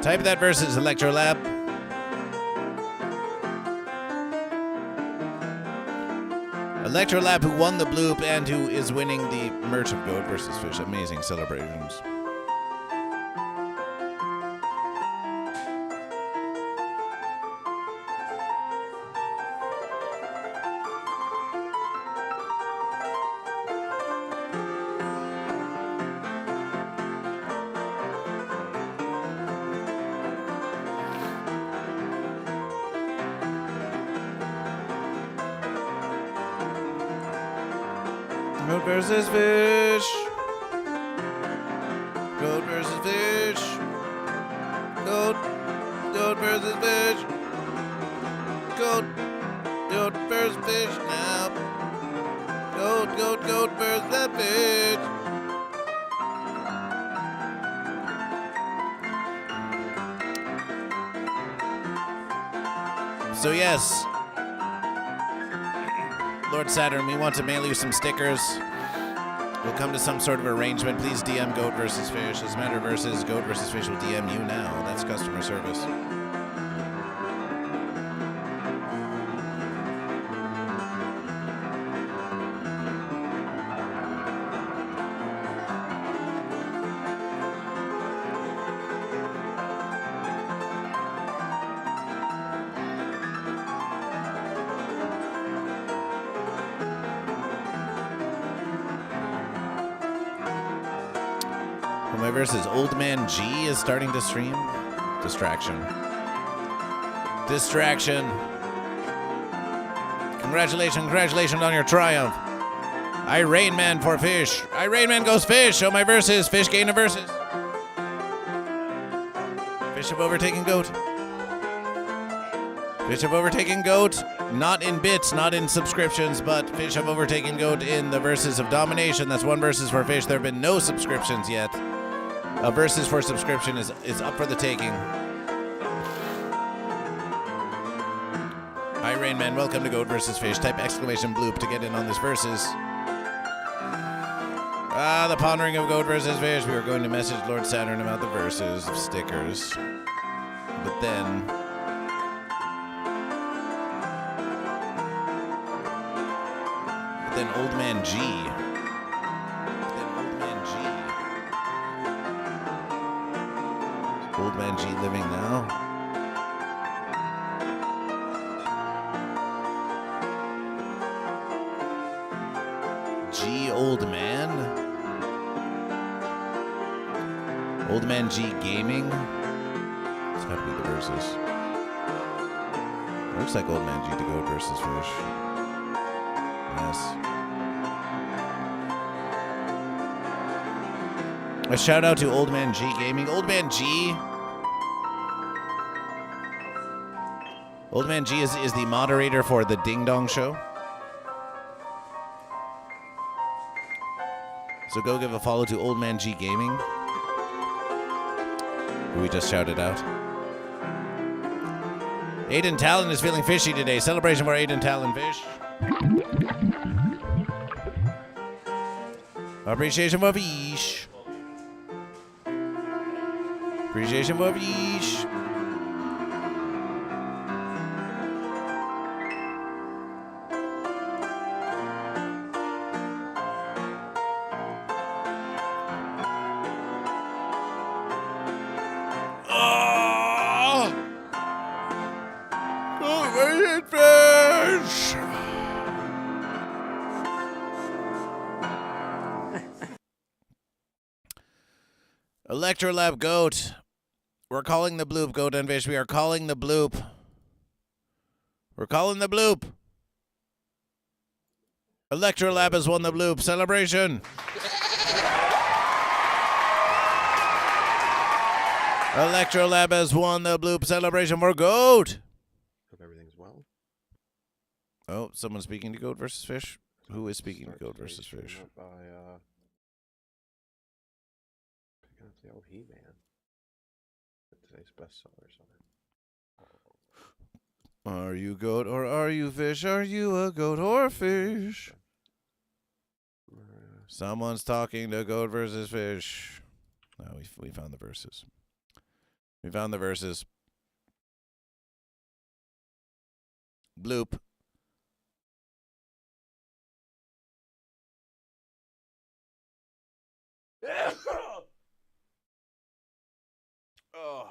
Type that versus Electrolab. Electrolab, who won the bloop and who is winning the merch of Goat vs. Fish. Amazing celebrations. Goat versus fish. Goat versus fish. Goat versus fish. Goat versus fish now. Goat versus that fish. So yes, Lord Saturn, we want to mail you some stickers. We'll come to some sort of arrangement. Please DM Goat vs. Fish. As a matter of versus, Goat vs. Fish will DM you now. That's customer service. My versus Old Man G is starting to stream. Distraction. Congratulations on your triumph. Rain Man for fish. Rain Man goes fish. So my versus fish gain a versus. Fish have overtaken Goat. Fish have overtaken Goat. Not in bits, not in subscriptions, but fish have overtaken Goat in the verses of domination. That's one versus for fish. There have been no subscriptions yet. A versus for subscription is up for the taking. Hi, Rain Man. Welcome to Goat vs. Fish. Type exclamation bloop to get in on this versus. The pondering of Goat vs. Fish. We were going to message Lord Saturn about the verses of stickers. But then Old Man G. Old Man G living now. G Old Man. Old Man G Gaming. It's got to be the versus. Looks like Old Man G to Goat versus Fish. Yes. A shout out to Old Man G Gaming. Old Man G. Old Man G is the moderator for the Ding Dong Show. So go give a follow to Old Man G Gaming, who we just shouted out. Aiden Talon is feeling fishy today. Celebration for Aiden Talon Fish. Appreciation for fish. Appreciation for fish. Fish. Electrolab Goat. We're calling the bloop, Goat and Fish. We are calling the bloop. We're calling the bloop. Electrolab has won the bloop. Celebration. Electrolab has won the bloop. Celebration for Goat. Hope everything's well. Oh, someone's speaking to Goat versus Fish? Who is speaking to Goat versus Fish? By, picking up the old He-Man. Today's bestseller. Are you goat or are you fish? Are you a goat or fish? Someone's talking to Goat versus Fish. No, we found the verses. We found the verses. Bloop. Oh,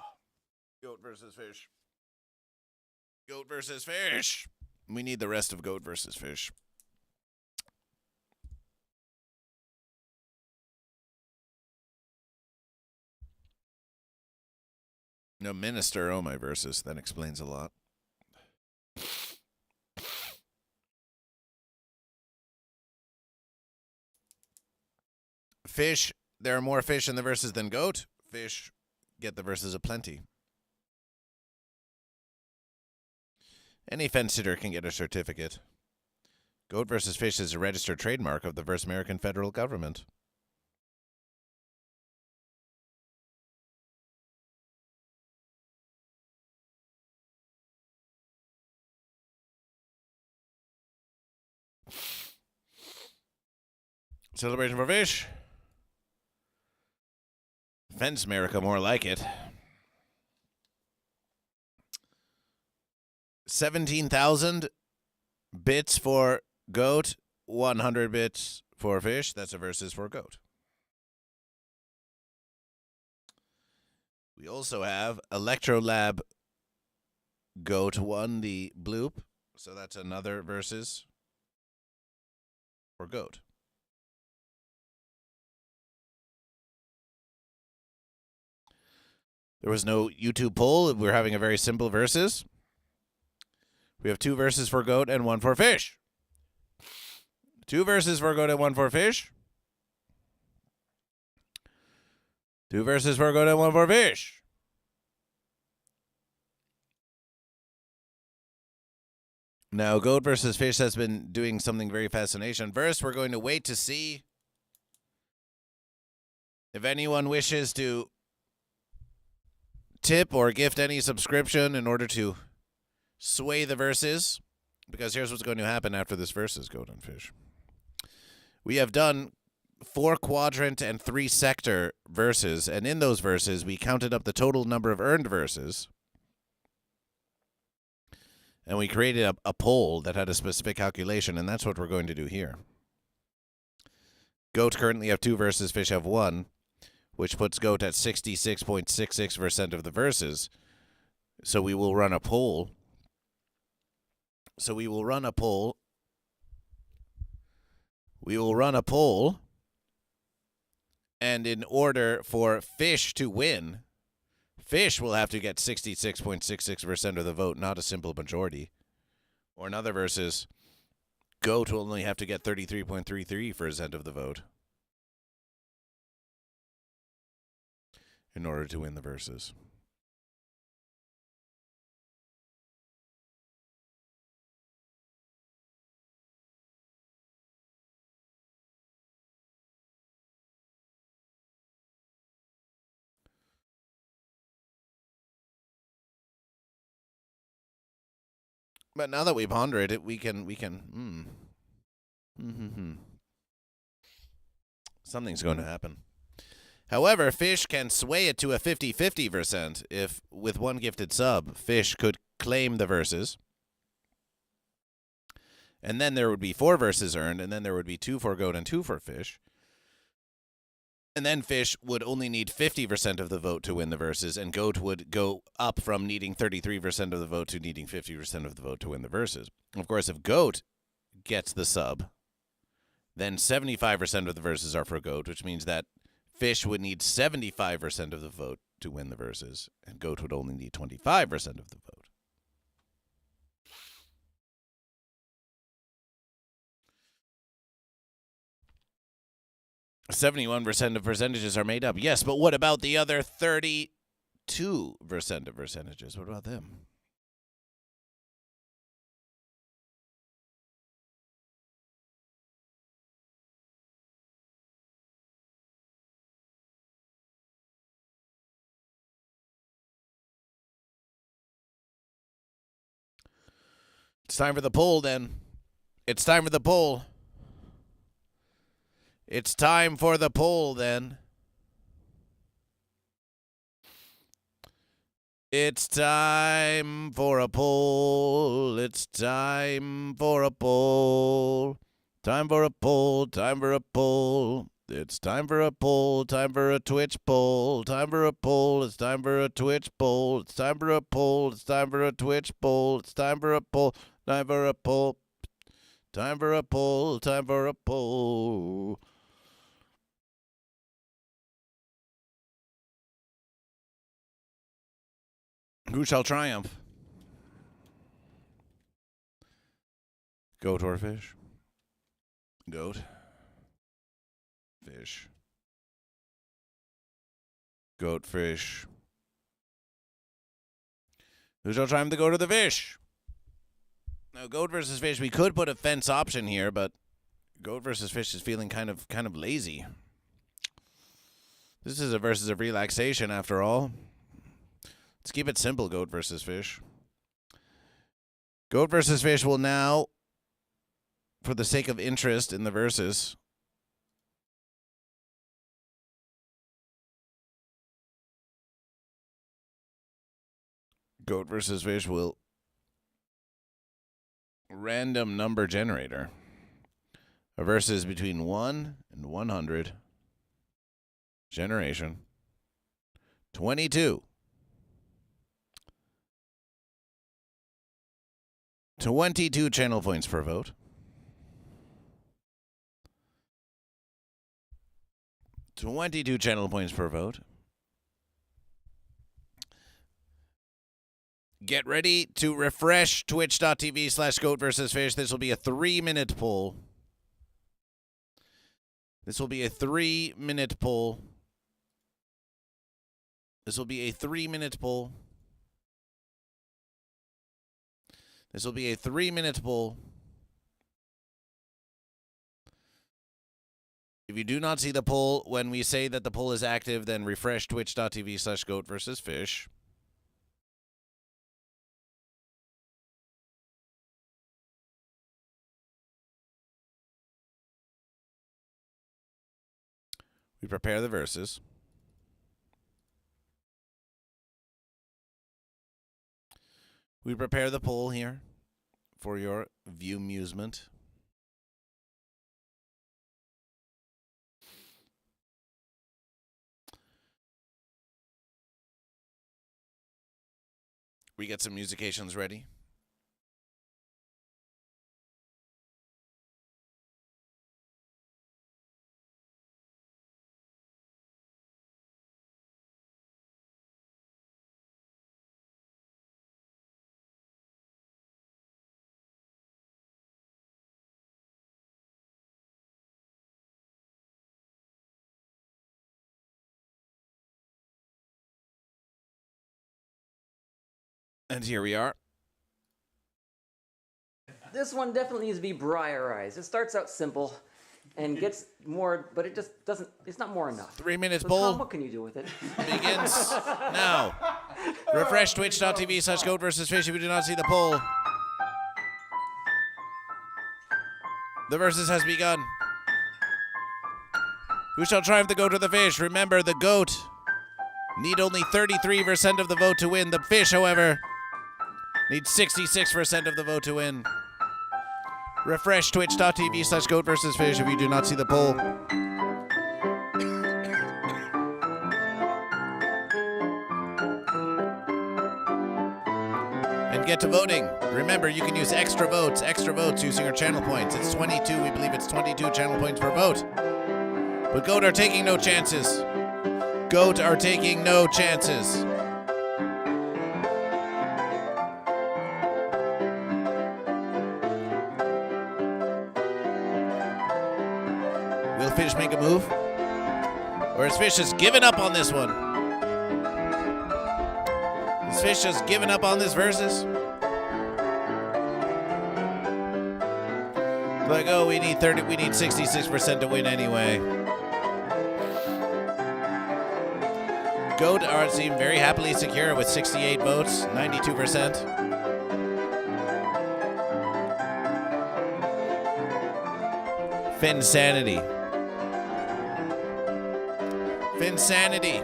Goat versus Fish. Goat versus Fish. We need the rest of Goat versus Fish. No, Minister, oh my versus. That explains a lot. Fish, there are more fish in the verses than Goat. Fish get the verses aplenty. Any fence sitter can get a certificate. Goat versus Fish is a registered trademark of the Verse American federal government. Celebration for Fish. Fence America, more like it. 17,000 bits for Goat, 100 bits for Fish. That's a versus for Goat. We also have Electrolab Goat won the bloop, so that's another versus for Goat. There was no YouTube poll. We're having a very simple versus. We have 2 verses for Goat and 1 for Fish. 2 verses for Goat and 1 for Fish. 2 verses for Goat and 1 for Fish. Now, Goat versus Fish has been doing something very fascinating. First, we're going to wait to see if anyone wishes to tip or gift any subscription in order to sway the verses, because here's what's going to happen after this versus, Goat and Fish. We have done 4 quadrant and 3 sector verses, and in those verses we counted up the total number of earned verses, and we created a poll that had a specific calculation, and that's what we're going to do here. Goat currently have 2 verses, Fish have 1. which puts Goat at 66.66% of the verses. So we will run a poll. We will run a poll. And in order for Fish to win, Fish will have to get 66.66% of the vote, not a simple majority. Or in other verses, Goat will only have to get 33.33% of the vote in order to win the verses. But now that we ponder it, we can. Something's going to happen. However, Fish can sway it to a 50-50% if, with one gifted sub, Fish could claim the verses. And then there would be 4 verses earned, and then there would be 2 for Goat and 2 for Fish. And then Fish would only need 50% of the vote to win the verses, and Goat would go up from needing 33% of the vote to needing 50% of the vote to win the verses. Of course, if Goat gets the sub, then 75% of the verses are for Goat, which means that Fish would need 75% of the vote to win the verses, and Goat would only need 25% of the vote. 71% of percentages are made up. Yes, but what about the other 32% of percentages? What about them? It's time for the poll, then. It's time for the poll. It's time for the poll, then. It's time for a poll. It's time for a poll. Time for a poll. Time for a poll. It's time for a poll. Time for a Twitch poll. Time for a poll. It's time for a Twitch poll. It's time for a poll. It's time for a Twitch poll. It's time for a poll. Time for a poll. Time for a poll. Time for a poll. Who shall triumph? Goat or Fish? Goat. Fish. Goat, Fish. Who shall triumph, the Goat or the Fish? Now, Goat versus Fish, we could put a fence option here, but Goat versus Fish is feeling kind of lazy. This is a versus of relaxation, after all. Let's keep it simple, Goat versus Fish. Goat versus Fish will now, for the sake of interest in the verses, Goat versus Fish will random number generator. A versus between 1 and 100. Generation. 22. 22 channel points per vote. 22 channel points per vote. Get ready to refresh twitch.tv/GoatVsFish. This will be a 3-minute poll. This will be a 3-minute poll. This will be a 3-minute poll. This will be a 3-minute poll. If you do not see the poll when we say that the poll is active, then refresh twitch.tv/GoatVsFish. We prepare the verses. We prepare the poll here for your view amusement. We get some musications ready. And here we are. This one definitely needs to be briarized. It starts out simple and gets more, but it just doesn't, it's not more enough. 3 minutes So bowl Tom, what can you do with it? begins now. Refresh twitch.tv/GoatVsFish if you do not see the poll. The versus has begun. Who shall triumph, the goat or the fish? Remember, the goat need only 33% of the vote to win. The fish, however, needs 66% of the vote to win. Refresh twitch.tv/GoatVsFish if you do not see the poll. And get to voting. Remember, you can use extra votes using your channel points. It's 22, we believe it's 22 channel points per vote. But Goat are taking no chances. Goat are taking no chances. Will Fish make a move? Or is Fish just giving up on this one? Is Fish just giving up on this versus? Like, oh, we need 66% to win anyway. Goat seem very happily secure with 68 votes, 92%. Finsanity. Finsanity.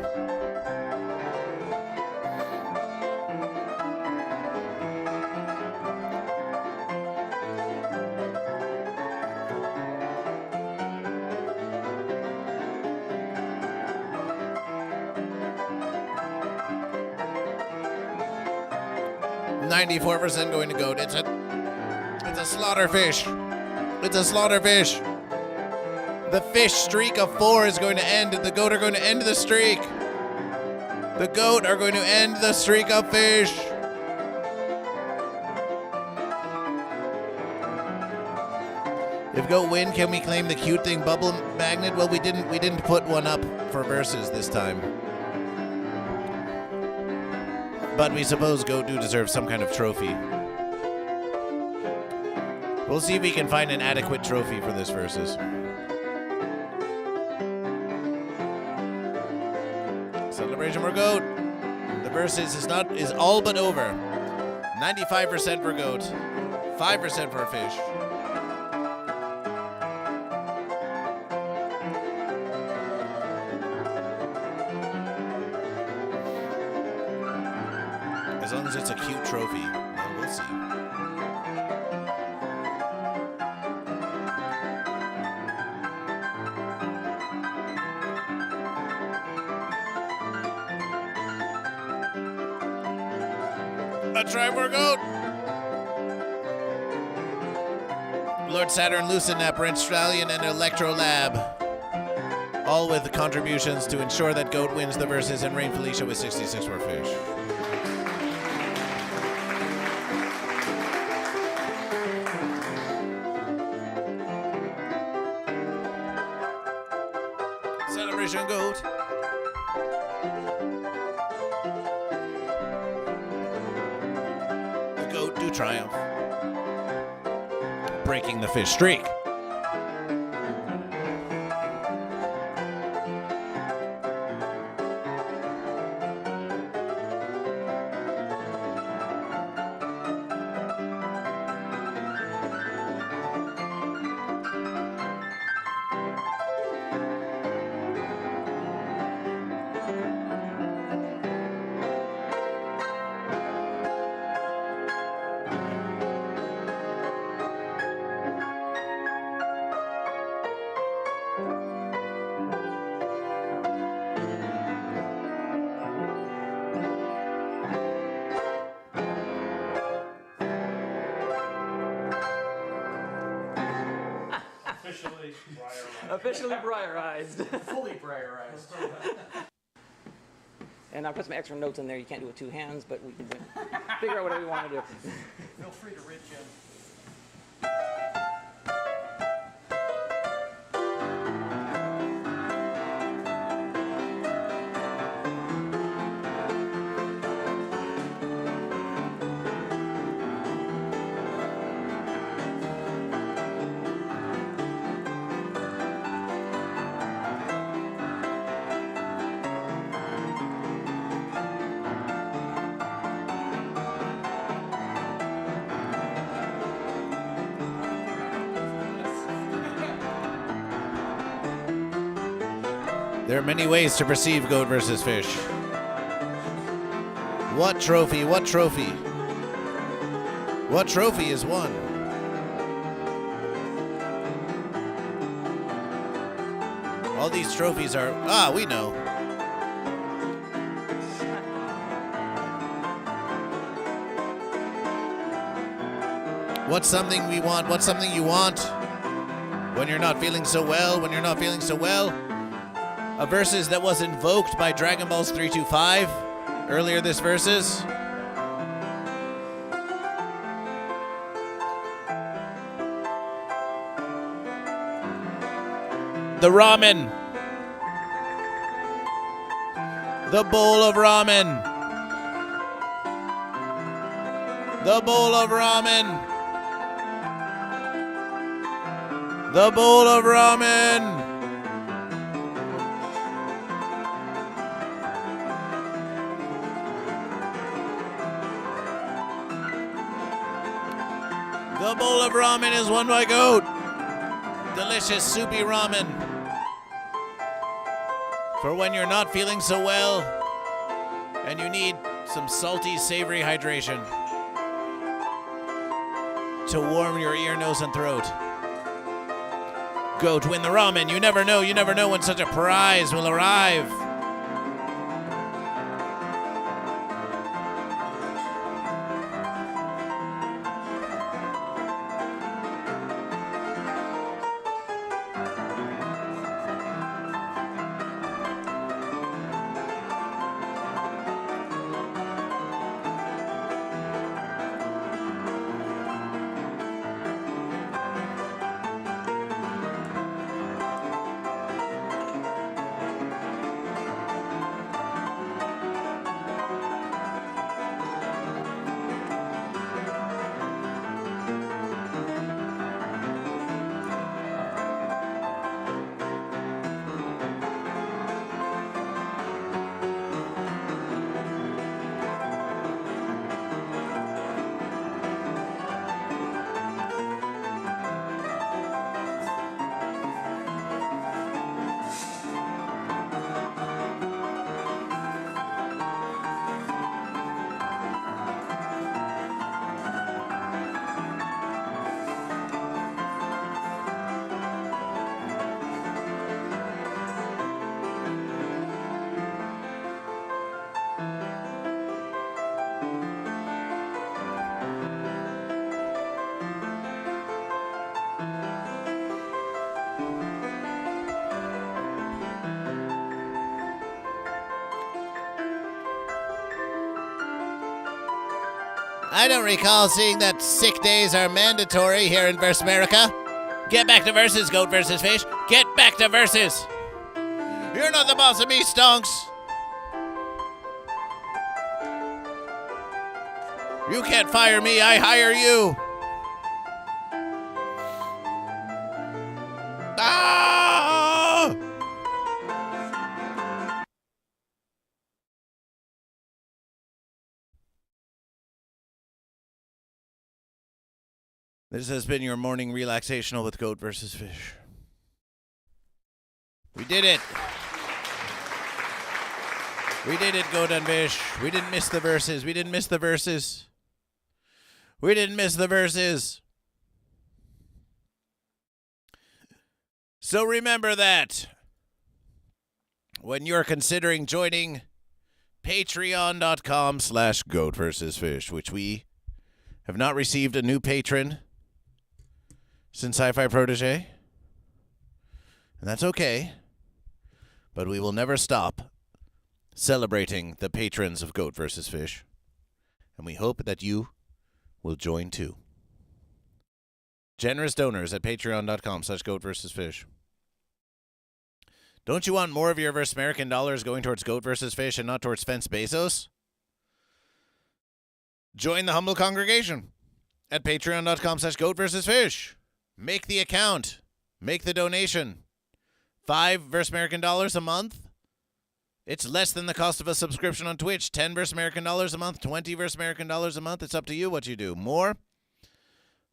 %, going to Goat. It's a slaughter fish. It's a slaughter fish. The fish streak of 4 is going to end. The Goat are going to end the streak. The Goat are going to end the streak of fish. If Goat win, can we claim the cute thing bubble magnet? Well, we didn't put one up for versus this time. But we suppose Goat do deserve some kind of trophy. We'll see if we can find an adequate trophy for this versus. Celebration for Goat. The versus is all but over. 95% for Goat, 5% for Fish. As long as it's a cute trophy, well, we'll see. A try for Goat. Lord Saturn, Lucinap, Brent Stralion, and Electro Lab. All with contributions to ensure that Goat wins the versus, and Rain Felicia with 66 for Fish. Celebration Goat. The Goat do triumph, breaking the fish streak. Officially briarized. Fully briarized. And I put some extra notes in there. You can't do it with two hands, but we can figure out whatever you want to do. Feel free to rid Jim. There are many ways to perceive Goat versus Fish. What trophy? What trophy? What trophy is won? All these trophies are... we know. What's something we want? What's something you want? When you're not feeling so well, when you're not feeling so well. A versus that was invoked by Dragon Balls 325 earlier this versus. The ramen. The bowl of ramen. The bowl of ramen. The bowl of ramen. The bowl of ramen is won by Goat. Delicious soupy ramen. For when you're not feeling so well and you need some salty, savory hydration to warm your ear, nose, and throat. Goat, win the ramen. You never know when such a prize will arrive. I don't recall seeing that sick days are mandatory here in Verse America. Get back to verses, Goat versus Fish. Get back to verses. You're not the boss of me, Stonks. You can't fire me, I hire you. Ah! This has been your morning relaxational with Goat versus Fish. We did it. We did it, Goat and Fish. We didn't miss the verses. We didn't miss the verses. We didn't miss the verses. So remember that when you're considering joining patreon.com/GoatVsFish, which we have not received a new patron since Sci-Fi Protege. And that's okay. But we will never stop celebrating the patrons of Goat vs. Fish. And we hope that you will join too. Generous donors at patreon.com/Goat vs. Fish. Don't you want more of your versus American dollars going towards Goat vs. Fish and not towards Fence Bezos? Join the humble congregation at patreon.com/Goat vs. Fish. Make the account. Make the donation. $5 versus American dollars a month. It's less than the cost of a subscription on Twitch. $10 versus American dollars a month. $20 versus American dollars a month. It's up to you what you do. More?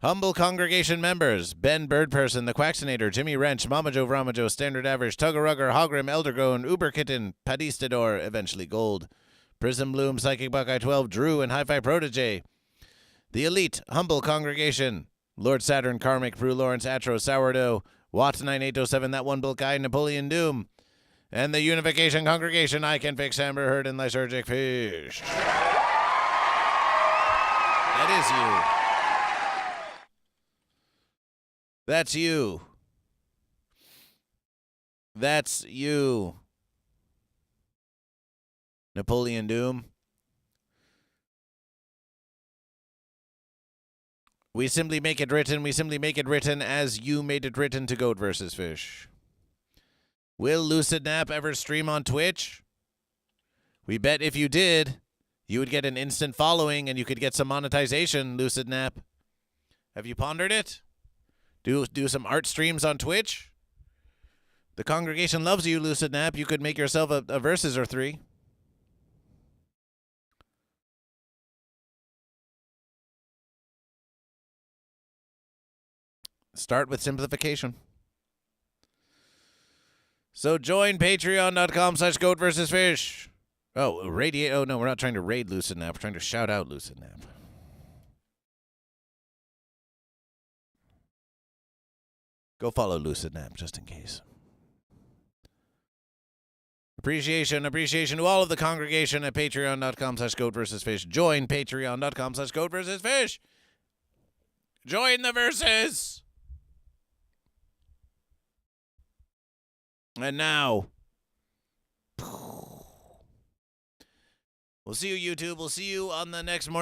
Humble congregation members: Ben Birdperson, The Quaxinator, Jimmy Wrench, Mama Joe Vramajo, Standard Average, Tuggerugger, Hogrim, Eldergrown, Uber Kitten, Padistador, eventually Gold, Prism Bloom, Psychic Buckeye 12, Drew, and Hi-Fi Protege. The Elite Humble Congregation: Lord Saturn, Karmic, Prue Lawrence, Atro, Sourdough, Watt 9807, That One Bulk Guy, Napoleon Doom. And the Unification Congregation: I Can Fix Amber Heard and Lysergic Fish. That is you. That's you. That's you. Napoleon Doom. We simply make it written. We simply make it written as you made it written to Goat vs. Fish. Will Lucid Nap ever stream on Twitch? We bet if you did, you would get an instant following and you could get some monetization, Lucid Nap. Have you pondered it? Do some art streams on Twitch? The congregation loves you, Lucid Nap. You could make yourself a versus or 3. Start with simplification. So join patreon.com/Goat vs. Fish. Oh, oh no, we're not trying to raid Lucid Nap. We're trying to shout out Lucid Nap. Go follow Lucid Nap just in case. Appreciation to all of the congregation at patreon.com/Goat vs. Fish. Join patreon.com/Goat vs. Fish. Join the verses. And now, we'll see you, YouTube. We'll see you on the next morning.